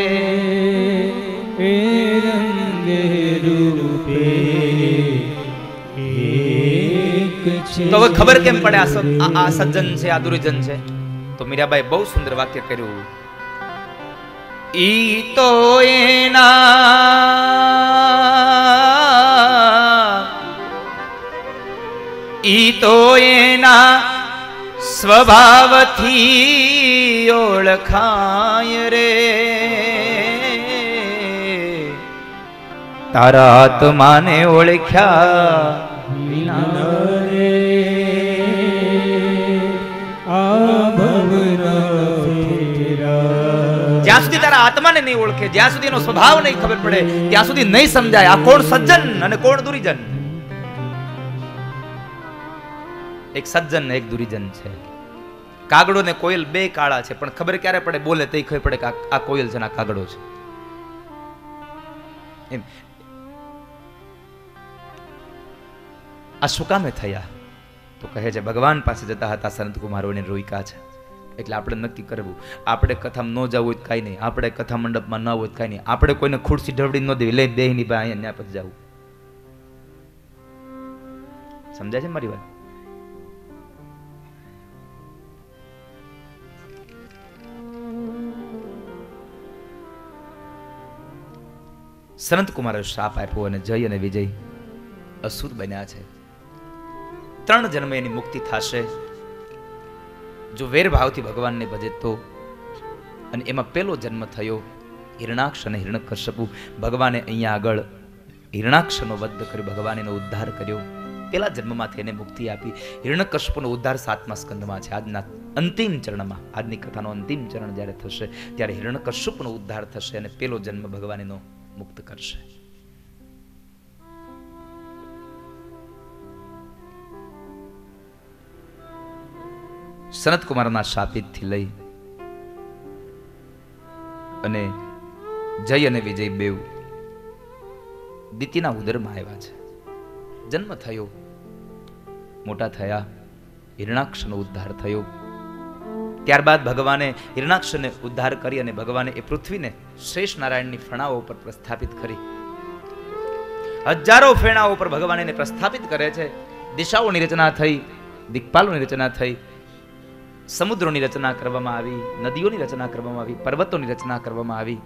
રંગે રૂપે એક છે. તો હવે ખબર કેમ પડે આ સજ્જન છે આ દુર્જન છે? તો મીરાબાઈ બહુ સુંદર વાક્ય કર્યું. ઈ તો એના સ્વભાવથી ઓળખાય રે. તારા આત્માને ઓળખ્યા વિના રે આ ભવના ફેરા. જ્યાં સુધી તારા આત્માને નહીં ઓળખે, જ્યાં સુધી એનો સ્વભાવ નહીં ખબર પડે, ત્યાં સુધી નહીં સમજાય આ કોણ સજ્જન અને કોણ દુર્જન. એક સજ્જન એક દુર્જન છે. કાગડો ને કોયલ બે કાળા છે, પણ ખબર ક્યારે પડે? બોલે તે ખબર પડે કે આ કોયલ છે ને આ કાગડો છે. એમ આ શું કામે થયા? તો કહે છે ભગવાન પાસે જતા હતા સંત કુમારોને રોઈકા છે. એટલે આપણે નક્કી કરવું, આપણે કથામાં ન જવું હોય તો કાંઈ નહીં, આપણે કથા મંડપમાં ન હોય તો કાંઈ નહીં, આપણે કોઈને ખુરશી ઢવડી ન દેવી, લઈ બેહીની ભાઈ અહીંયા પછી જવું. સમજાય છે મારી વાત? સંત કુમારે શ્રાપ આપ્યો અને જય અને વિજય અસુર બન્યા છે. 3 જન્મ એની મુક્તિ થશે જો વેર ભાવથી ભગવાનને ભજે તો. અને એમાં પહેલો જન્મ થયો હિરણાક્ષ અને હિરણ્યકશ્યપુ. ભગવાને અહીંયા આગળ હિરણાક્ષનો વધ કર્યો, ભગવાન એનો ઉદ્ધાર કર્યો. પહેલા જન્મમાંથી એને મુક્તિ આપી. હિરણ્યકશ્યપુનો ઉદ્ધાર 7મા સ્કંદમાં છે. આજના અંતિમ ચરણમાં, આજની કથાનો અંતિમ ચરણ જ્યારે થશે ત્યારે હિરણ્યકશ્યપુનો ઉદ્ધાર થશે અને પહેલો જન્મ ભગવાન એનો મુક્ત કરશે. સનત કુમારના શાપિતથી લઈ અને જય અને વિજય બેવ દિતિના ઉદરમાં આવ્યા છે. જન્મ થયો, મોટા થયા, હિરણાક્ષનો ઉદ્ધાર થયો. ત્યારબાદ ભગવાને હિરણાક્ષને ઉદ્ધાર કરી અને ભગવાને એ પૃથ્વીને શેષ નારાયણની ફણાઓ પર પ્રસ્થાપિત કરી. હજારો ફેણાઓ પર ભગવાન એને પ્રસ્થાપિત કરે છે. દિશાઓની રચના થઈ, દિક્પાલોની રચના થઈ, સમુદ્રોની રચના કરવામાં આવી, નદીઓની રચના કરવામાં આવી, પર્વતોની રચના કરવામાં આવી.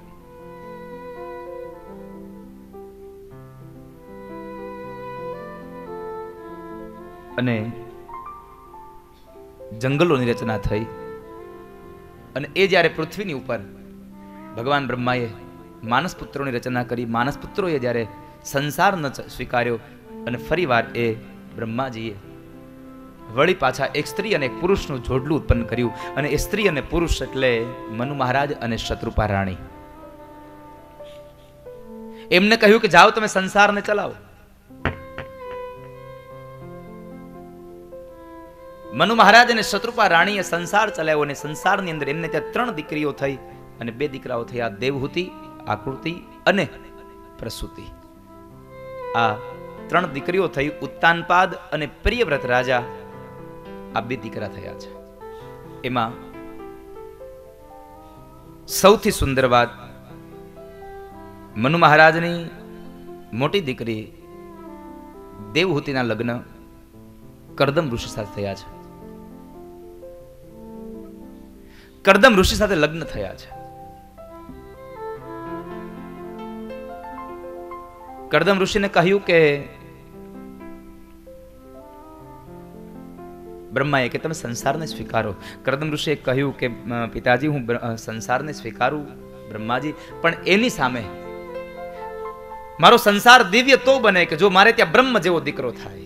અને જંગલોની રચના થઈ. અને એ જ્યારે પૃથ્વીની ઉપર ભગવાન બ્રહ્માએ માનસ પુત્રોની રચના કરી, માનસ પુત્રોએ જ્યારે સંસાર ન સ્વીકાર્યો અને ફરીવાર એ બ્રહ્માજીએ વળી પાછા એક સ્ત્રી અને એક પુરુષનું જોડલું ઉત્પન્ન કર્યું. અને એ સ્ત્રી અને પુરુષ એટલે મનુ મહારાજ અને શત્રુપા રાણી. એમને કહ્યું કે જાઓ તમે સંસારને ચલાવો. મનુ મહારાજ અને શત્રુપા રાણીએ સંસાર ચલાવ્યો અને સંસારની અંદર એમને ત્યાં 3 દીકરીઓ થઈ અને 2 દીકરાઓ થયા, દેવહૂતિ, આકૃતિ અને પ્રસૂતિ. આ 3 દીકરીઓ થઈ. ઉત્તાનપાદ અને પ્રિયવ્રત રાજા આ 2 દીકરા થયા છે. એમાં સૌથી સુંદર વાત મનુ મહારાજની મોટી દીકરી દેવહૂતિના લગ્ન કરદમ ઋષિ સાથે થયા છે. કરદમ ઋષિ સાથે લગ્ન થયા છે. કરદમ ઋષિને કહ્યું કે બ્રહ્માએ કે તમે સંસારને સ્વીકારો. કરદમ ઋષિએ કહ્યું કે પિતાજી હું સંસારને સ્વીકારું બ્રહ્માજી, પણ એની સામે મારો સંસાર દિવ્ય તો બને કે જો મારે ત્યાં બ્રહ્મ જેવો દીકરો થાય.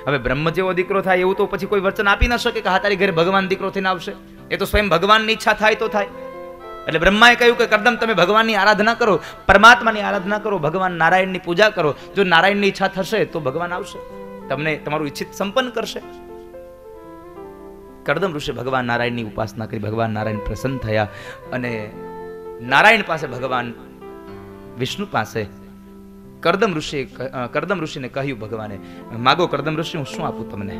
હવે બ્રહ્મ જેવો દીકરો થાય એવું તો પછી કોઈ વચન આપી ન શકે કે હા તારી ઘરે ભગવાન દીકરો થઈને આવશે. એ તો સ્વયં ભગવાનની ઈચ્છા થાય તો થાય. એટલે બ્રહ્માએ કહ્યું કે કરદમ તમે ભગવાનની આરાધના કરો, પરમાત્માની આરાધના કરો, ભગવાન નારાયણની પૂજા કરો. જો નારાયણની ઈચ્છા થશે તો ભગવાન આવશે, તમને તમારું ઈચ્છિત સંપન્ન કરશે. કરદમ ઋષિ ભગવાન નારાયણની ઉપાસના કરી, ભગવાન નારાયણ પ્રસન્ન થયા અને નારાયણ પાસે ભગવાન વિષ્ણુ પાસે કરદમ ઋષિને કહ્યું ભગવાને, માગો કરદમ ઋષિ, હું શું આપું તમને,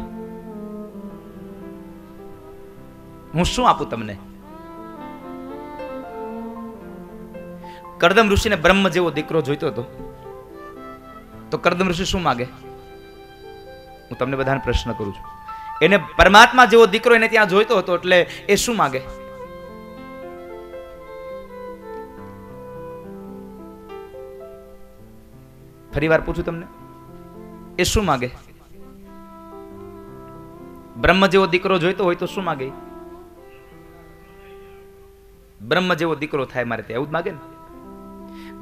હું શું આપું તમને. કરદમ ઋષિને બ્રહ્મ જેવો દીકરો જોઈતો હતો, તો કરદમ ઋષિ શું માગે? હું તમને બધાને પ્રશ્ન કરું છું. એને પરમાત્મા જેવો દીકરો એને ત્યાં જોઈતો હતો, એટલે એ શું માગે? ફરી વાર પૂછું તમને, એ શું માગે? બ્રહ્મ જેવો દીકરો જોઈતો હોય તો શું માગે? બ્રહ્મ જેવો દીકરો થાય મારે ત્યાં, એવું જ માગે ને.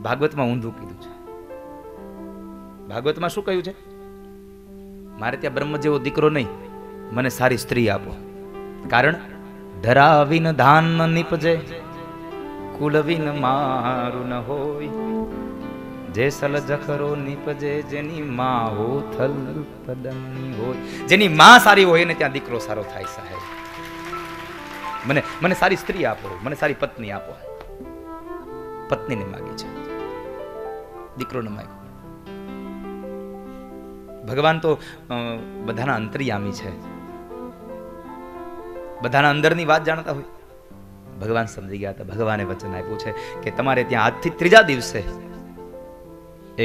ભાગવતમાં ઊંધું કીધું છે. ભાગવતમાં શું કહ્યું છે? મારે ત્યાં બ્રહ્મ જેવો દીકરો નહીં, મને સારી સ્ત્રી આપો. કારણ ધરાવીન ધાન નીપજે, કુલવીન મારું ન હોય, જે સલ જખરો નીપજે, જેની માં હો થલ પદમની હોય. જેની માં સારી હોય એને ત્યાં દીકરો સારો થાય. સાહેબ મને સારી સ્ત્રી આપો, મને સારી પત્ની આપો. પત્નીને માગી છે, દીકરોને માગ્યો. ભગવાન તો બધાના અંતર્યામી છે, બધાના અંદરની વાત જાણતા હોય. ભગવાન સમજી ગયા હતા. ભગવાને વચન આપ્યું છે કે તમારે ત્યાં આજથી ત્રીજા દિવસે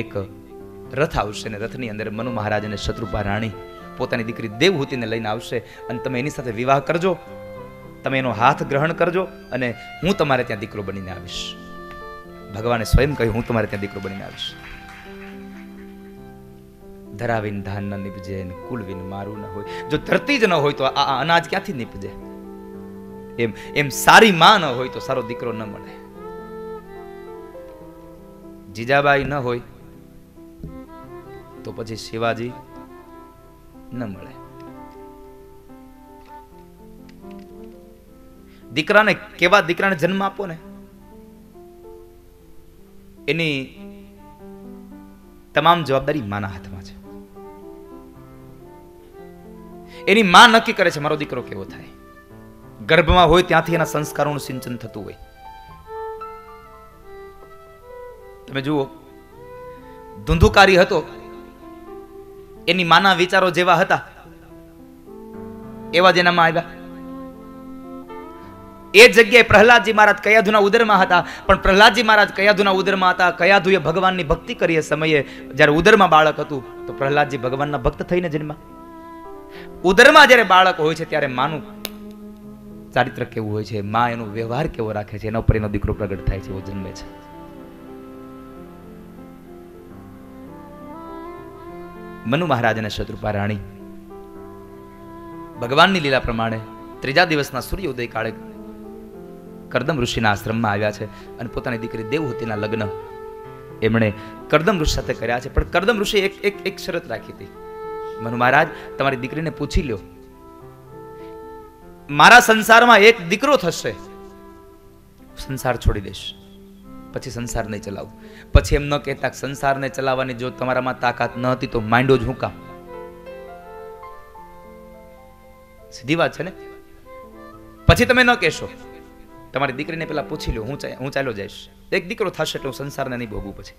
એક રથ આવશે ને રથની અંદર મનુ મહારાજ અને શત્રુપા રાણી પોતાની દીકરી દેવહૂતિને લઈને આવશે અને તમે એની સાથે વિવાહ કરજો, તમે એનો હાથ ગ્રહણ કરજો અને હું તમારે ત્યાં દીકરો બનીને આવીશ. ભગવાને સ્વયં કહ્યું, હું તમારે ત્યાં દીકરો બનીને આવીશ. ધરાવીન ધાન ન નીપજે, કુલવીન મારું ન હોય. જો ધરતી જ ન હોય તો આ અનાજ ક્યાંથી નીપજે? એમ સારી માં ન હોય તો સારો દીકરો ન મળે. જીજાબાઈ ન હોય તો પછી શિવાજી ન મળે. દીકરાને કેવા દીકરાને જન્મ આપો ને, એની તમામ જવાબદારી માના હાથમાં છે. એની માં નક્કી કરે છે મારો દીકરો કેવો થાય. ગર્ભમાં હોય ત્યાંથી એના સંસ્કારોનું સિંચન થતું હોય. તમે જુઓ, ધુંધુકારી હતો, એની માના વિચારો જેવા હતા એવા જ એનામાં આવ્યા. એ જગ્યાએ પ્રહલાદજી મહારાજ કયાધુના ઉદરમાં હતા, પણ પ્રહલાદજી મહારાજ કયાધુના ઉદરમાં હતા. કયાધુએ ભગવાનની ભક્તિ કરી એ સમયે જ્યારે ઉદરમાં બાળક હતું તો પ્રહલાદજી ભગવાનના ભક્ત થઈને જન્મ્યા. ઉદરમાં જ્યારે બાળક હોય છે ત્યારે માનું ચારિત્ર કેવું હોય છે, માં એનો વ્યવહાર કેવો રાખે છે, એના ઉપર એનો દીકરો પ્રગટ થાય છે, એવો જન્મે છે. મનુ મહારાજ અને શત્રુપા રાણી ભગવાનની લીલા પ્રમાણે ત્રીજા દિવસના સૂર્યોદય કાળે કરદમ ઋષિના આશ્રમમાં આવ્યા છે અને પોતાની દીકરી દેવહૂતિના લગ્ન એમણે કરદમ ઋષિ સાથે કર્યા છે. પણ કરદમ ઋષિ એક શરત રાખી હતી, મનુ મહારાજ તમારી દીકરીને પૂછી લ્યો, મારા સંસારમાં એક દીકરો થશે, સંસાર છોડી દઈશ, પછી સંસાર નહીં ચલાવું. પછી એમ ન કહેતા સંસારને ચલાવવાની જો તમારામાં તાકાત ન હતી તો માંડો જ હું કામ. સીધી વાત છે ને. પછી તમે ન કહેશો, તમારી દીકરીને પેલા પૂછી લો, હું ચાલ્યો જઈશ, એક દીકરો થશે એટલે હું સંસારને નહીં ભોગવું. પછી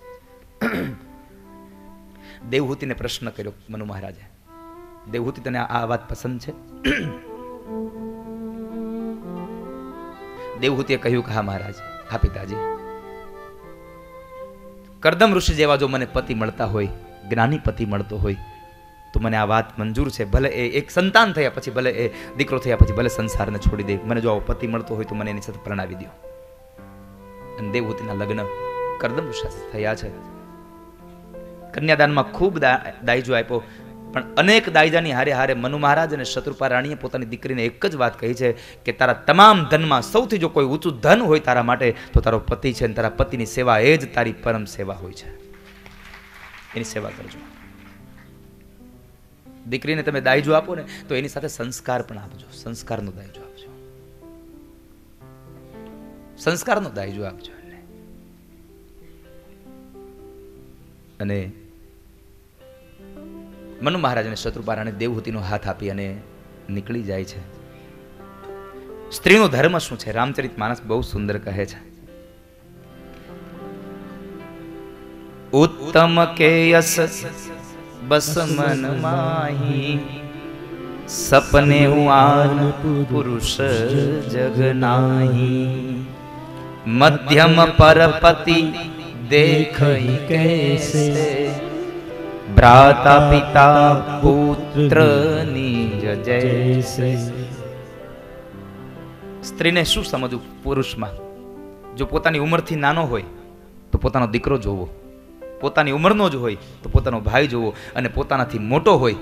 દેવહૂતિને પ્રશ્ન કર્યો મનુ મહારાજે, દેવહૂતિ તને આ વાત પસંદ છે? દેવહૂતિએ કહ્યું કે હા મહારાજ, હા પિતાજી. કરદમ ઋષિ જેવા જો મને પતિ મળતા હોય, જ્ઞાની પતિ મળતો હોય તો મને આ વાત મંજૂર છે. ભલે એ એક સંતાન થયા પછી, ભલે એ દીકરો થયા પછી, ભલે સંસારને છોડી દે, મને જો આવો પતિ મળતો હોય તો મને એની સાથે પરણાવી દો. અને દેવહૂતિના લગ્ન કરદમ ઋષિ સાથે થયા છે. કન્યાદાનમાં ખૂબ દાયજો આપ્યો, પણ અનેક દાયજાની હારે હારે મનુ મહારાજ અને શત્રુપા રાણીએ પોતાની દીકરીને એક જ વાત કહી છે કે તારા તમામ ધનમાં સૌથી જો કોઈ ઊંચું ધન હોય તારા માટે તો તારો પતિ છે, અને તારા પતિની સેવા એ જ તારી પરમ સેવા હોય છે. એની સેવા કરજો. દીકરીને તમે દાયજો આપો ને તો એની સાથે સંસ્કાર પણ આપજો, સંસ્કારનો દાયજો આપજો. સંસ્કારનો દાયજો આપજો. અને મનુ મહારાજને શત્રુપારાને દેવહૂતિનો હાથ આપી અને નીકળી જાય છે. સ્ત્રીનો ધર્મ શું છે? રામચરિત માનસ બહુ સુંદર કહે છે. ઉત્તમ કે યસ બસ મન માહી, સપને આન પુરુષ જગ નાહી. મધ્યમ પરપતિ દેખઈ કેસે, ભ્રાતા પિતા પુત્ર નિજ જૈસે. સ્ત્રીને શું સમજવું પુરુષમાં? જો પોતાની ઉંમરથી નાનો હોય તો પોતાનો દીકરો જોવો, પોતાની ઉંમરનો જ હોય તો પોતાનો ભાઈ જોવો, અને પોતાનાથી મોટો હોય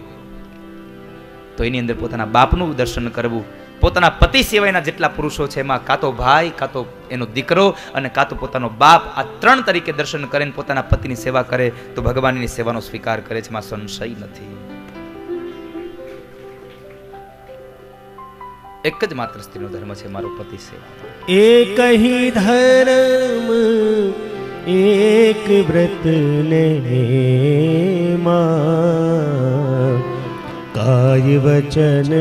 તો એની અંદર પોતાના બાપનું દર્શન કરવું. પોતાના પતિ સિવાયના જેટલા પુરુષો છે એમાં કાં તો ભાઈ, કાં તો એનો દીકરો, અને કાં તો પોતાનો બાપ, આ ત્રણ તરીકે દર્શન કરીને પોતાના પતિની સેવા કરે તો ભગવાનની સેવાનો સ્વીકાર કરે છે. એમાં સંશય નથી. એક જ માત્ર સ્ત્રીનો ધર્મ છે, મારો પતિ સેવા. એક ही धर्म एक व्रत ने काय वचन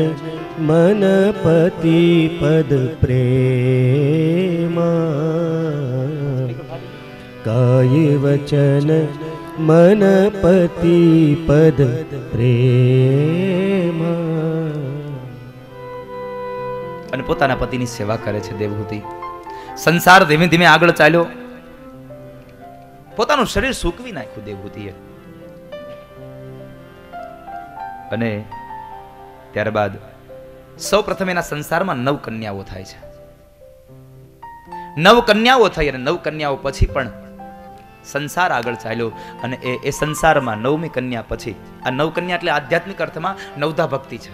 मन पति पद प्रेमा. काय वचन मन पति पद प्रेमा. અને પોતાના પતિની સેવા કરે છે દેવહૂતિ. સંસાર ધીમે ધીમે આગળ ચાલ્યો, પોતાનું શરીર સૂકવી નાખ્યું દેવહૂતિએ. અને ત્યારબાદ સૌ પ્રથમ એના સંસારમાં 9 કન્યાઓ થાય છે. 9 કન્યાઓ થઈ અને 9 કન્યાઓ પછી પણ સંસાર આગળ ચાલ્યો. અને એ સંસારમાં 9મી કન્યા પછી, આ 9 કન્યા એટલે આધ્યાત્મિક અર્થમાં નવધા ભક્તિ છે.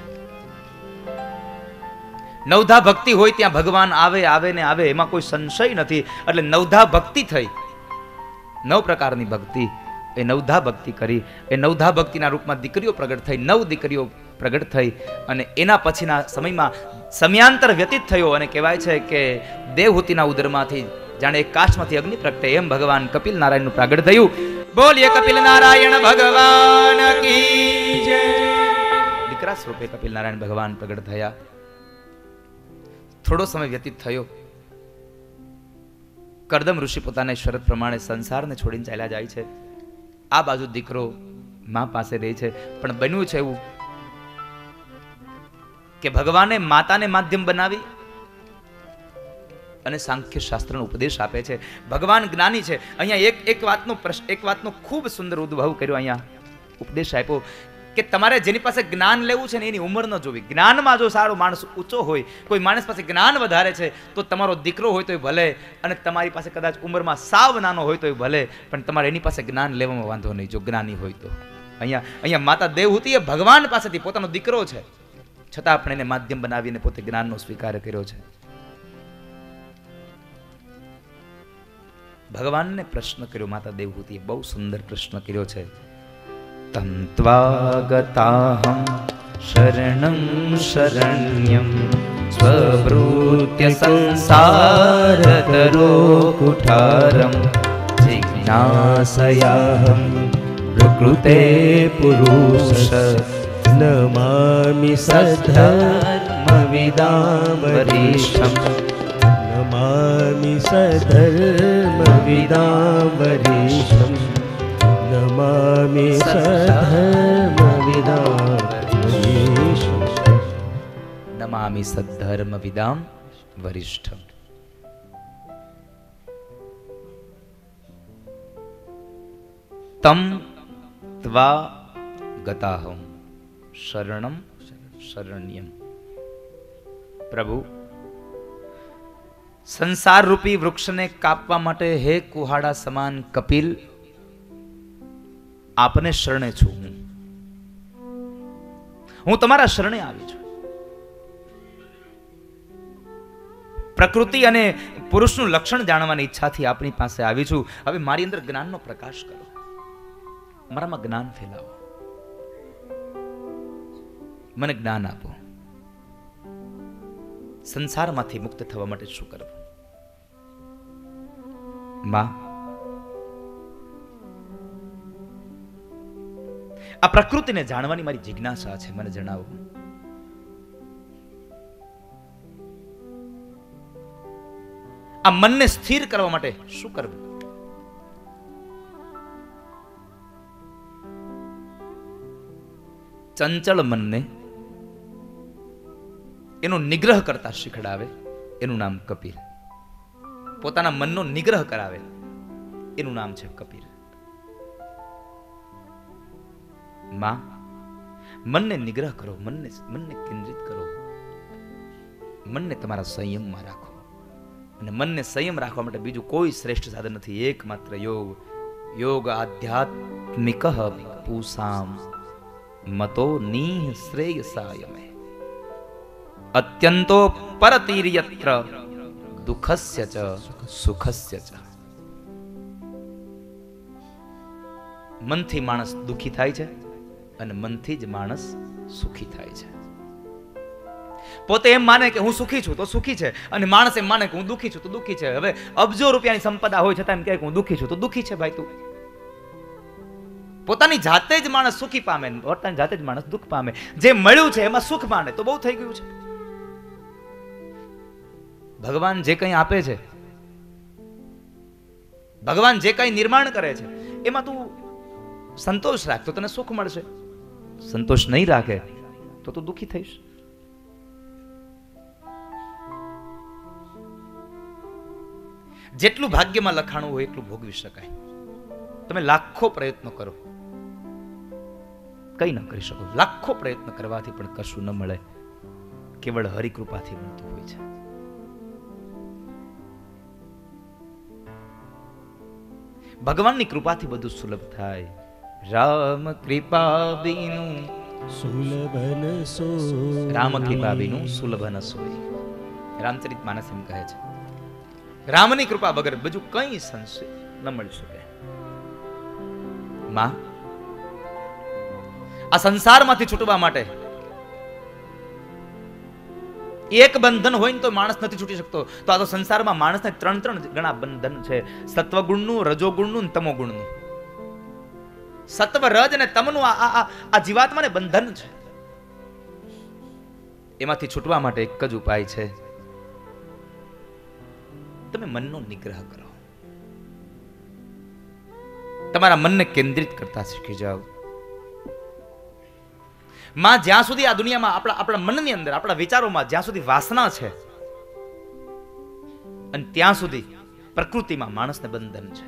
નવધા ભક્તિ હોય ત્યાં ભગવાન આવે આવે ને આવે, એમાં કોઈ સંશય નથી. એટલે નવધા ભક્તિ થઈ, 9 પ્રકારની ભક્તિ, એ નવધા ભક્તિ કરી. એ નવધા ભક્તિના રૂપમાં દીકરીઓ પ્રગટ થઈ, 9 દીકરીઓ પ્રગટ થઈ. અને એના પછીના સમયમાં સમયાંતર વ્યતીત થયો અને કહેવાય છે કે દેવહૂતિના ઉદરમાંથી જાણે એક કાચમાંથી અગ્નિ પ્રગટે, એમ ભગવાન કપિલ નારાયણનું પ્રાગટ થયું. બોલીએ કપિલ નારાયણ ભગવાન કી જય. દીકરા સ્વરૂપે કપિલ નારાયણ ભગવાન પ્રગટ થયા. થોડો સમય વ્યતીત થયો, કરદમ ઋષિ પોતાના શરત પ્રમાણે સંસારને છોડીને ચાલ્યા જાય છે. આ બાજુ દીકરો મા પાસે રહે છે. પણ બન્યું છે એવું કે ભગવાને માતાને માધ્યમ બનાવી અને સાંખ્ય શાસ્ત્રનો ઉપદેશ આપે છે. ભગવાન જ્ઞાની છે. અહીંયા એક વાતનો ખૂબ સુંદર ઉદ્ભવ કર્યો, અહીંયા ઉપદેશ આપ્યો કે તમારે જેની પાસે જ્ઞાન લેવું છે ને એની ઉંમર ન જોવી. જ્ઞાનમાં જો સારો માણસ ઊંચો હોય, કોઈ માણસ પાસે જ્ઞાન વધારે છે, તો તમારો દીકરો હોય તોય ભલે, અને તમારી પાસે કદાચ ઉંમરમાં સાવ નાનો હોય તોય ભલે, પણ તમારે એની પાસે જ્ઞાન લેવામાં વાંધો નહીં, જો જ્ઞાની હોય તો. અહીંયા માતા દેવહૂતિએ ભગવાન પાસેથી પોતાનો દીકરો છે, છતાં પણ એને માધ્યમ બનાવીને પોતે જ્ઞાનનો સ્વીકાર કર્યો છે. ભગવાનને પ્રશ્ન કર્યો માતા દેવહૂતિએ, બહુ સુંદર પ્રશ્ન કર્યો છે. તંત્વાગતાહં શરણં શરણ્યં સ્વભૃત્ય સંસારતરો કુઠારં જિજ્ઞાસયાહં પ્રકૃતે પુરુષ नमामि सद्धर्मविदां वरिष्ठं. नमामि सद्धर्मविदां वरिष्ठं. नमामि सद्धर्मविदां वरिष्ठं. નમામિ સદ્ધર્મવિદાં વરિષ્ઠમ. તમ ત્વા ગતાહં શરણમ શરણ્યમ. પ્રભુ, સંસાર રૂપી વૃક્ષને કાપવા માટે હે કુહાડા સમાન કપિલ, આપને શરણે છું. હું તમારા શરણે આવી છું. પ્રકૃતિ અને પુરુષનું લક્ષણ જાણવાની ઈચ્છાથી આપની પાસે આવી છું. હવે મારી અંદર જ્ઞાનનો પ્રકાશ કરો, મારામાં જ્ઞાન ફેલાવો, મને જ્ઞાન આપો. સંસારમાંથી મુક્ત થવા માટે શું કરવું? માં, આ પ્રકૃતિને જાણવાની મારી જિજ્ઞાસા છે, મને જણાવો. આ મનને સ્થિર કરવા માટે શું કરવું? ચંચળ મનને એનો નિગ્રહ કરતા શીખડાવે એનું નામ કપિલ. પોતાના મનનો નિગ્રહ કરાવે એનું નામ છે કપિલ. માં, મનને નિગ્રહ કરો, મનને કેન્દ્રિત કરો, મનને તમારા સંયમમાં રાખો. અને મનને સંયમ રાખવા માટે બીજું કોઈ શ્રેષ્ઠ સાધન નથી, એકમાત્ર યોગ. યોગ આધ્યાત્મિક પૂસામ મતો નિહ શ્રેયસાયમે અત્યંતો પરતીર્યત્ર દુઃખસ્ય ચ સુખસ્ય ચ. મનથી માણસ દુઃખી થાય છે અને મનથી જ માણસ સુખી થાય છે. પોતે એમ માને કે હું સુખી છું તો સુખી છે, અને માણસ એમ માને કે હું દુઃખી છું તો દુઃખી છે. હવે અબજો રૂપિયાની સંપદા હોય છતાં એમ કહે કે હું દુઃખી છું તો દુઃખી છે. ભાઈ, તું પોતાની જાતે જ માણસ સુખી પામે, પોતાની જાતે જ માણસ દુઃખ પામે. જે મળ્યું છે એમાં સુખ માને તો બહુ થઈ ગયું છે. ભગવાન જે કંઈ આપે છે, ભગવાન જે કંઈ નિર્માણ કરે છે, એમાં તું સંતોષ રાખ તો તને સુખ મળશે. સંતોષ નહીં રાખે તો તું દુઃખી થઈશ. જેટલું ભાગ્યમાં લખાણું હોય એટલું ભોગવી શકાય. તમે લાખો પ્રયત્નો કરો, કઈ ન કરી શકો. લાખો પ્રયત્ન કરવાથી પણ કશું ન મળે, કેવળ હરિકૃપાથી મળતું હોય છે. ભગવાનની કૃપાથી બધું સુલભ થાય. રામ કૃપા બીનું સુલભન સો, રામ કૃપા બીનું સુલભન સોય. રામચરિત માનસ એમ કહે છે, રામની કૃપા વગર બીજું કઈ સંશય ન મળી શકે. માં, આ સંસારમાંથી છૂટવા માટે એક બંધન હોય ને તો માણસ નથી છૂટી શકતો. તો આ તો સંસારમાં માણસને ત્રણ ગણા બંધન છે. સત્વગુણનું, રજોગુણનું, તમોગુણનું. સત્વ, રજ અને તમનું આ જીવાત્માને બંધન છે. એમાંથી છૂટવા માટે એક જ ઉપાય છે, તમે મનનો નિગ્રહ કરો. તમારા મનને કેન્દ્રિત કરતા શીખી જાઓ. માં, જ્યાં સુધી આ દુનિયામાં આપણા મનની અંદર, આપણા વિચારોમાં જ્યાં સુધી વાસના છે, અને ત્યાં સુધી પ્રકૃતિમાં માણસને બંધન છે.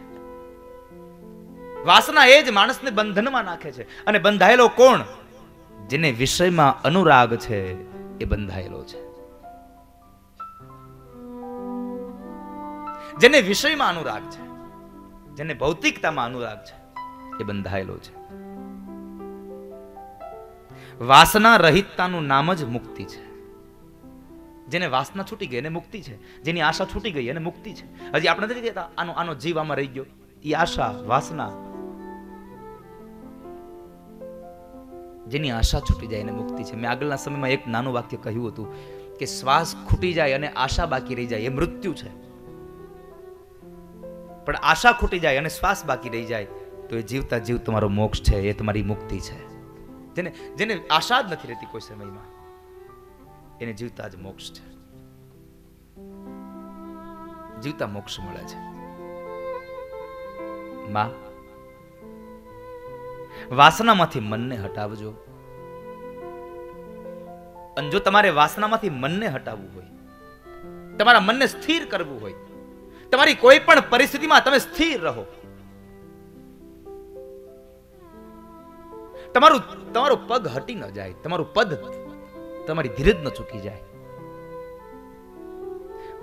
વાસના એ જ માણસને બંધનમાં નાખે છે. અને બંધાયેલો કોણ? જેને વિષયમાં અનુરાગ છે એ બંધાયેલો છે. જેને વિષયમાં અનુરાગ છે, જેને ભૌતિકતામાં અનુરાગ છે, એ બંધાયેલો છે. વાસના રહિતતાનું નામ જ મુક્તિ છે. જેને વાસના છૂટી ગઈ એને મુક્તિ છે. જેની આશા છૂટી ગઈ એને મુક્તિ છે. હજી આપણે નથી કહેતા આનો જીવ આમાં રહી ગયો. એ આશા, વાસના, જેની આશા છૂટી જાય એને મુક્તિ છે. મેં આગળના સમયમાં એક નાનું વાક્ય કહ્યું હતું કે શ્વાસ ખૂટી જાય અને આશા બાકી રહી જાય એ મૃત્યુ છે. પણ આશા ખૂટી જાય અને શ્વાસ બાકી રહી જાય તો એ જીવતા જીવ તમારો મોક્ષ છે, એ તમારી મુક્તિ છે. જેને આશા જ નથી રહેતી કોઈ સમયમાં, એને જીવતા જ મોક્ષ છે. જીવતા મોક્ષ મળે છે. માં, વાસનામાંથી મનને હટાવજો. અને જો તમારે વાસનામાંથી મનને હટાવવું હોય, તમારા મનને સ્થિર કરવું હોય, તમારી કોઈ પણ પરિસ્થિતિમાં તમે સ્થિર રહો. તમારું પગ હટી ન જાય, તમારું પદ, તમારી ધીરજ ન ચૂકી જાય.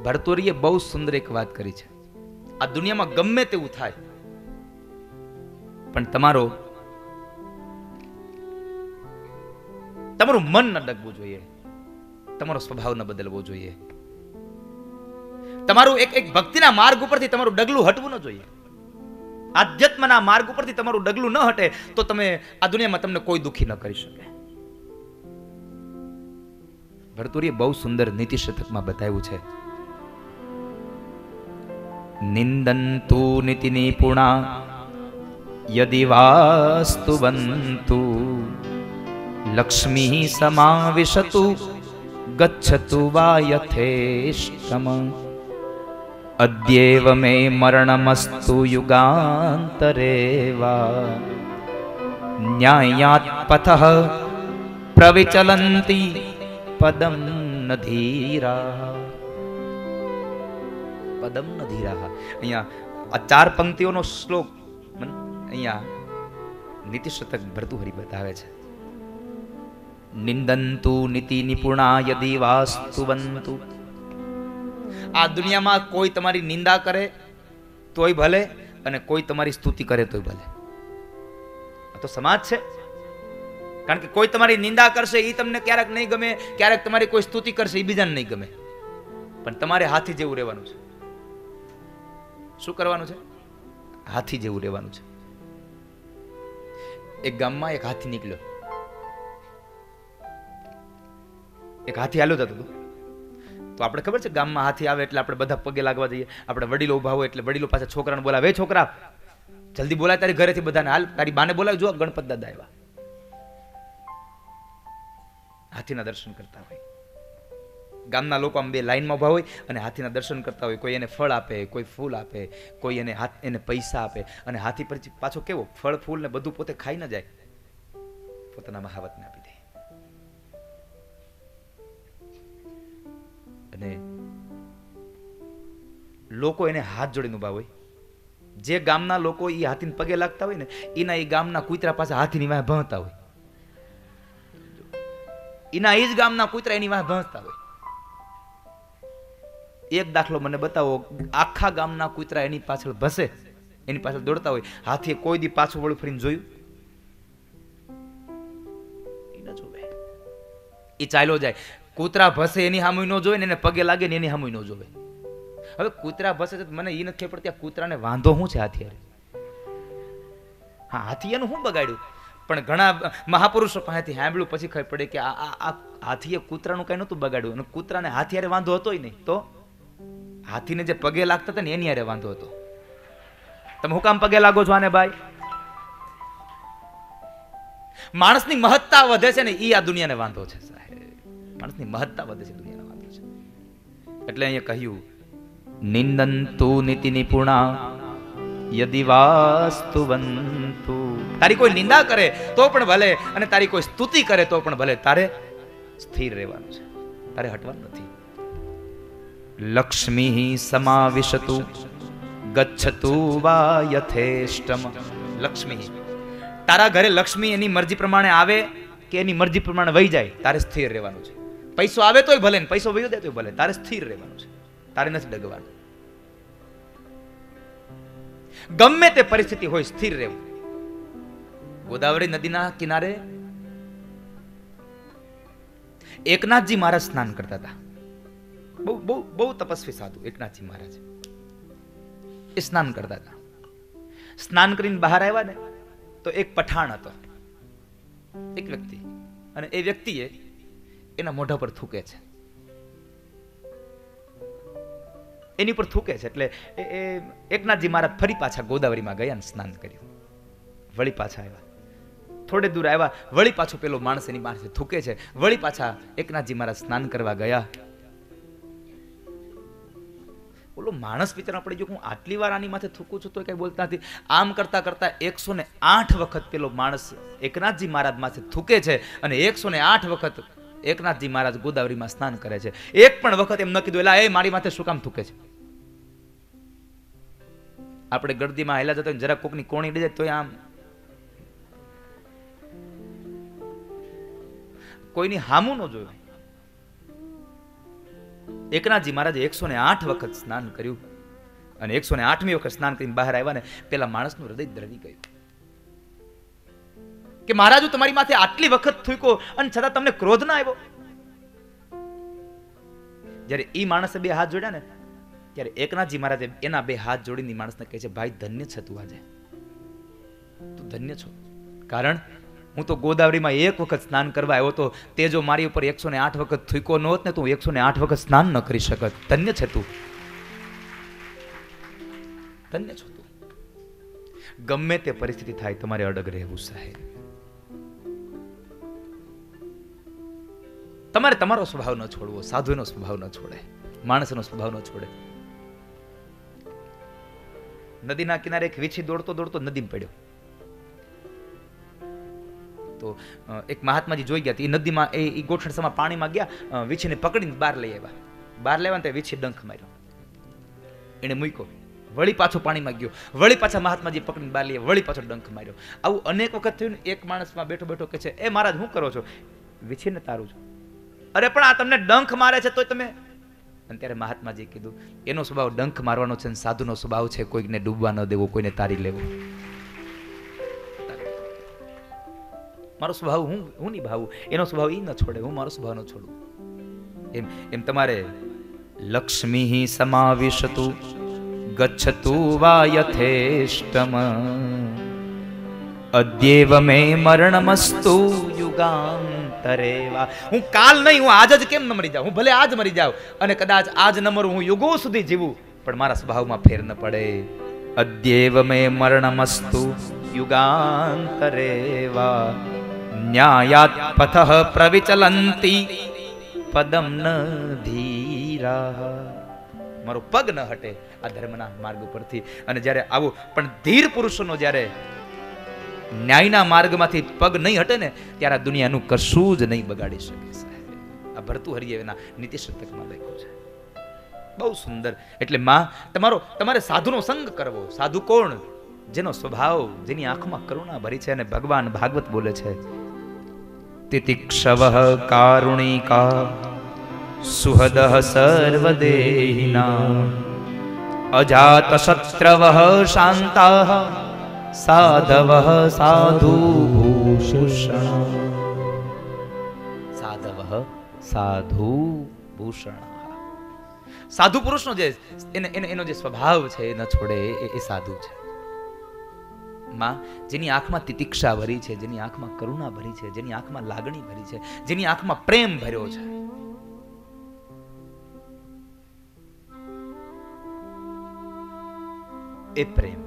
ભરતોરીએ બહુ સુંદર એક વાત કરી છે. આ દુનિયામાં ગમે તેવું થાય, પણ તમારું મન ન ડગવું જોઈએ, તમારો સ્વભાવ ન બદલવો જોઈએ. તમારું એક ભક્તિના માર્ગ ઉપરથી તમારું ડગલું હટવું ન જોઈએ. આધ્યાત્મના માર્ગ ઉપરથી તમારું ડગલું ન હટે તો તમે આ દુનિયામાં તમને કોઈ દુખી ન કરી શકે. ભરતુરીએ બહુ સુંદર નીતિ શતકમાં બતાવ્યું છે નિંદંતુ નીતિ નિપુણા યદિ વાસ્તુવંતુ લક્ષ્મી સમાવિશતુ ગચ્છતુ વા યથેષ્ટમ અદ્યેવ મે મરણમસ્તુ યુગાંતરે વા ન્યાયાત પથઃ પ્રવિચલંતી પદમ ન ધીરા. પદમ ન ધીરા. અહીંયા આ 4 પંક્તિઓનો શ્લોક અહીંયા નીતિશતક ભર્તુહરિ બતાવે છે. નિંદંતુ નીતિ નિપુણા યદિ વાસ્તુવંતુ. આ દુનિયામાં કોઈ તમારી નિંદા કરે તોય ભલે અને કોઈ તમારી સ્તુતિ કરે તોય ભલે. આ તો સમાજ છે. કારણ કે કોઈ તમારી નિંદા કરશે એ તમને ક્યારેક નહીં ગમે, ક્યારેક તમારી કોઈ સ્તુતિ કરશે એ બીજાને નહીં ગમે, પણ તમારે હાથી જેવું રહેવાનું છે. શું કરવાનું છે? હાથી જેવું રહેવાનું છે. એક ગામમાં એક હાથી નીકળ્યો. એક હાથી હાલ્યો જતો હતો. તો આપણે ખબર છે ગામમાં હાથી આવે એટલે આપણે બધા પગે લાગવા જઈએ. આપણે વડીલો ઉભા હોય એટલે વડીલો પાસે છોકરાને બોલાવે, છોકરા જલ્દી બોલાય તારી ઘરેથી બધાને, હાલ તારી બાને બોલાવ, જો ગણપત દાદા આવ્યા. હાથીના દર્શન કરતા હોય. ગામના લોકો આમ બે લાઈનમાં ઉભા હોય અને હાથીના દર્શન કરતા હોય. કોઈ એને ફળ આપે, કોઈ ફૂલ આપે, કોઈ એને પૈસા આપે. અને હાથી પછી પાછો કેવો ફળ ફૂલ ને બધું પોતે ખાઈ ન જાય, પોતાના મહાવતને આપી દે. અને લોકો એને હાથ જોડીને ઉભા હોય. જે ગામના લોકો એ હાથીને પગે લાગતા હોય ને એના એ ગામના કૂતરા પાસે હાથીની વાહ ભણતા હોય. એના એ જ ગામના કૂતરા એની વાહ ભણતા હોય. એક દાખલો મને બતાવો, આખા ગામના કૂતરા એની પાછળ ભસે, એની પાછળ દોડતા હોય. હાથીએ કોઈ દી પાછું વળું ફરીને જોયું? એ ન જોવે. એ ચાલ્યો જાય. કૂતરા ભસે એની સામું ન જોવે ને એને પગે લાગે ને એની સામું ન જોવે. હવે કૂતરા ભસે તો મને એ નથી ખબર પડતી આ કૂતરાને વાંધો શું છે હાથી? હા, હાથી એનું શું બગાડ્યું? પણ ઘણા મહાપુરુષો પાસેથી સાંભળ્યું પછી ખબર પડે કે આ હાથીએ કૂતરાનું કઈ નહોતું બગાડ્યું. અને કૂતરાને હાથી હારે વાંધો હતો નહીં. તો હાથીને જે પગે લાગતા હતા ને એની હારે વાંધો હતો. તમે હું કામ પગે લાગો છો આને ભાઈ? માણસની મહત્તા વધે છે ને એ આ દુનિયાને વાંધો છે સાહેબ. માણસની મહત્તા વધે છે, દુનિયાને વાંધો છે. એટલે અહીંયા કહ્યું નિંદંતુ નીતિ નિપુણા યદિ વાસ્તુવંતુ. તારી કોઈ નિંદા કરે તો પણ ભલે અને તારી કોઈ સ્તુતિ કરે તો પણ ભલે, તારે સ્થિર રહેવાનું છે, તારે હટવાનું નથી. લક્ષ્મી સમાવિશતુ ગચ્છતુ વા યથેષ્ટમ. લક્ષ્મી, તારા ઘરે લક્ષ્મી એની મરજી પ્રમાણે આવે કે એની મરજી પ્રમાણે વહી જાય, તારે સ્થિર રહેવાનું છે. પૈસો આવે તોય ભલે ને પૈસો વહી જાય તોય ભલે, તારે સ્થિર રહેવાનું છે, તારે નથી ડગવાનું. ગમે તે પરિસ્થિતિ હોય સ્થિર રહેવું. ગોદાવરી નદીના કિનારે એકનાથજી મહારાજ સ્નાન કરતા હતા. બહુ તપસ્વી સાધુ એકનાથજી મહારાજ એ સ્નાન કરતા હતા. સ્નાન કરીને બહાર આવ્યા ને તો એક પઠાણ હતો, એક વ્યક્તિ, અને એ વ્યક્તિએ એના મોઢા પર થૂકે છે. એની પર થૂકે છે એટલે એકનાથજી મહારાજ ફરી પાછા ગોદાવરીમાં ગયા અને સ્નાન કર્યું. વળી પાછા આવ્યા, થોડે દૂર આવ્યા, વળી પાછો પેલો માણસ એની પાસે થૂકે છે. વળી પાછા એકનાથજી મહારાજ સ્નાન કરવા ગયા. બોલો માણસ વિચાર પડી ગયો, હું આટલી વાર આની માથે થૂકું છું તો કઈ બોલતા નથી. આમ કરતા કરતા 108 વખત પેલો માણસ એકનાથજી મહારાજ માથે થૂકે છે અને 108 વખત એકનાથજી મહારાજ ગોદાવરીમાં સ્નાન કરે છે. એક પણ વખત એમ ન કીધું એલા એ મારી માથે શું કામ થૂકે છે? આપણે ગળદીમાં હેલા જતો જરા કોકની કોણી દે તો આમ કોઈની હામું ન જોયું. એકનાથજી મહારાજે 108 વખત સ્નાન કર્યું અને 108મી વખત સ્નાન કરીને બહાર આવ્યા ને પેલા માણસનું હૃદય દ્રવી ગયું કે મહારાજ તમારી માથે આટલી વખત થૂક્યો અને છતાં તમને ક્રોધ ના આવ્યો. જ્યારે ઈ માણસે બે હાથ જોડ્યા ને ત્યારે એકનાથજી મહારાજે એના બે હાથ જોડીને માણસને કહે છે, ભાઈ ધન્ય છે તું, આજે તું ધન્ય છો. કારણ હું તો ગોદાવરીમાં એક વખત સ્નાન કરવા આવ્યો તો તે જો મારી ઉપર 108 વખત થૂક્યો ન હોત ને તો 108 વખત સ્નાન ન કરી શકત. ધન્ય છે તું. ધન્ય છો તું. ગમે તે પરિસ્થિતિ થાય તમારે અડગ રહેવું સાહેબ. તમારે તમારો સ્વભાવ ન છોડવો, સાધુનો સ્વભાવ ન છોડે, માણસનો સ્વભાવ ન છોડે. નદીના કિનારે એક વીછી દોડતો દોડતો નદીમાં પડ્યો. તો એક મહાત્માજી જોઈ ગયા, એ નદીમાં એ ગોઠણસામાં પાણીમાં ગયા, વીછીને પકડીને બહાર લઈ આવ્યા. બહાર લેવા તે વીછી ડંખ માર્યો, એને મૂક્યો, વળી પાછો પાણીમાં ગયો, વળી પાછા મહાત્માજી પકડીને બહાર લઈ વળી પાછો ડંખ માર્યો. આવું અનેક વખત થયું ને. એક માણસમાં બેઠો બેઠો કે છે, એ મહારાજ શું કરો છો? વીછીને તારું છું. અરે પણ આ તમને ડંખ મારે છે તોય તમે. અને ત્યારે મહાત્માજી કીધું, એનો સ્વભાવ ડંખ મારવાનો છે, સાધુનો સ્વભાવ છે કોઈને ડૂબવા ન દેવો, કોઈને તારી લેવો. મારો સ્વભાવ હું નિભાવું, એનો સ્વભાવ એ ન છોડે, હું મારો સ્વભાવ ન છોડું. એમ તમારે લક્ષ્મી સમાવિશતુ ગચ્છતુ વા યથેષ્ટમ અદ્યેવ મે મરણમસ્તુ યુગાંતરે વા. હું કાલ નહીં, હું આજ જ કેમ ન મરી જાઉં? હું ભલે આજ મરી જાઉં અને કદાચ આજ ન મરું, હું યુગો સુધી જીવું, પણ મારા સ્વભાવમાં ફેર ન પડે. અદ્યેવ મે મરણમસ્તુ યુગાંતરે વા ન્યાયાત પથઃ પ્રવિચલંતી પદમ ન ધીરા. મારો પગ ન હટે આ ધર્મના માર્ગ પરથી. અને જ્યારે આવો પણ ધીર પુરુષોનો જ્યારે ન્યાયના માર્ગમાંથી પગ નહીં હટે ને, ત્યારે આ દુનિયાનું કશું જ નહીં બગાડી શકે સાહેબ. આ ભર્તૃહરિએ એના નીતિ શતકમાં લખ્યું છે, બહુ સુંદર. એટલે માં તમારે સાધુનો સંગ કરવો. સાધુ કોણ? જેનો સ્વભાવ, જેની આંખમાં કરુણા ભરી છે. અને ભગવાન ભાગવત બોલે છે, તિતિક્ષવઃ કારુણિકા સુહદઃ સર્વદેહિના અજાત શત્રવઃ શાંતાઃ સાધવઃ સાધુભૂષણ. સાધવઃ સાધુભૂષણ. સાધુ પુરુષનો જે એનો જે સ્વભાવ છે એ ન છોડે, એ સાધુ છે. માં જેની આંખમાં તિતિક્ષા ભરી છે, જેની આંખમાં કરુણા ભરી છે, જેની આંખમાં લાગણી ભરી છે, જેની આંખમાં પ્રેમ ભર્યો છે, એ પ્રેમ.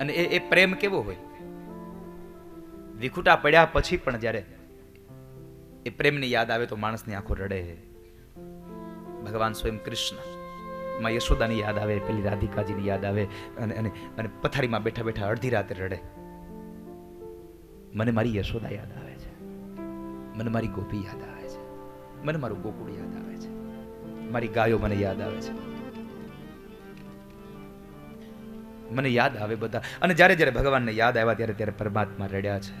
અને એ પ્રેમ કેવો હોય? વિખુટા પડ્યા પછી પણ જ્યારે એ પ્રેમની યાદ આવે તો માણસની આંખો રડે. ભગવાન સ્વયં કૃષ્ણ માં યશોદાની યાદ આવે, પેલી રાધિકાજીની યાદ આવે, અને પથારીમાં બેઠા બેઠા અડધી રાતે રડે. મને મારી યશોદા યાદ આવે છે, મને મારી ગોપી યાદ આવે છે, મને મારું ગોકુળ યાદ આવે છે, મારી ગાયો મને યાદ આવે છે, મને યાદ આવે બધા. અને જ્યારે જ્યારે ભગવાનને યાદ આવ્યા ત્યારે ત્યારે પરમાત્મા રડ્યા છે.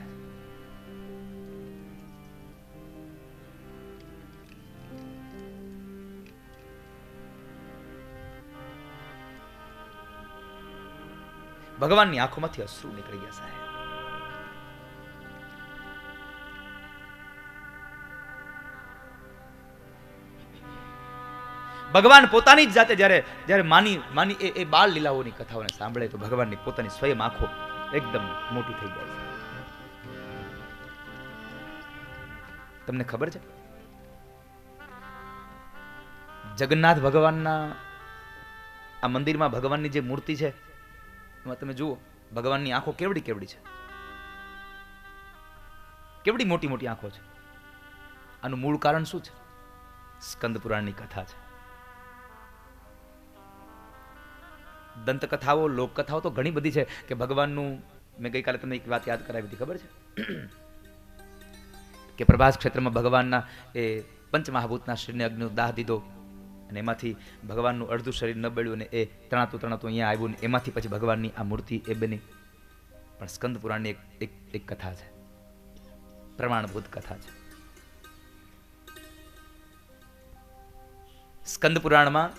ભગવાનની આંખોમાંથી અશ્રુ નીકળી ગયા સાહેબ. ભગવાન પોતાની જ જાતે જ્યારે માની એ બાળ લીલાઓની કથાઓને સાંભળે તો ભગવાનની પોતાની સ્વયં આંખો એકદમ મોટી થઈ જાય. તમને ખબર છે, જગન્નાથ ભગવાનના આ મંદિરમાં ભગવાનની જે મૂર્તિ છે એમાં તમે જુઓ, ભગવાનની આંખો કેવડી કેવડી છે, કેવડી મોટી મોટી આંખો છે. આનું મૂળ કારણ શું છે? સ્કંદ પુરાણની કથા છે. દંતકથાઓ, લોકકથાઓ તો ઘણી બધી છે કે ભગવાનનું. મેં ગઈકાલે તમને એક વાત યાદ કરાવી હતી, ખબર છે કે પ્રભાસ ક્ષેત્રમાં ભગવાનના એ પંચમહાભૂતના શરીરને અગ્નિનો દાહ દીધો અને એમાંથી ભગવાનનું અડધું શરીર ન બળ્યું અને એ તણાતું અહીંયા આવ્યું ને એમાંથી પછી ભગવાનની આ મૂર્તિ એ બની. પણ સ્કંદ પુરાણની એક કથા છે, પ્રમાણભૂત કથા છે. સ્કંદ પુરાણમાં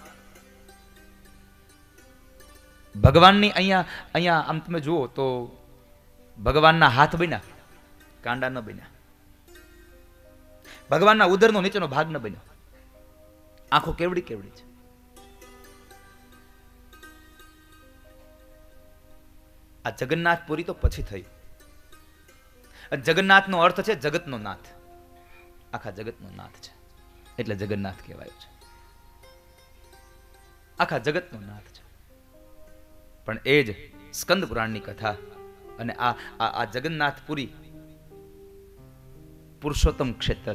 ભગવાનની અહીંયા આમ તમે જુઓ તો ભગવાનના હાથ બન્યા, કાંડા ન બન્યા. ભગવાનના ઉદરનો નીચેનો ભાગ ન બન્યો. આંખો કેવડી કેવડી છે. આ જગન્નાથપુરી તો પછી થયું. જગન્નાથનો અર્થ છે જગતનો નાથ, આખા જગતનો નાથ છે, એટલે જગન્નાથ કહેવાયું છે. આખા જગતનો નાથ છે. પણ એ જ સ્કંદ પુરાણની કથા અને આ જગન્નાથપુરી પુરુષોત્તમ ક્ષેત્ર છે.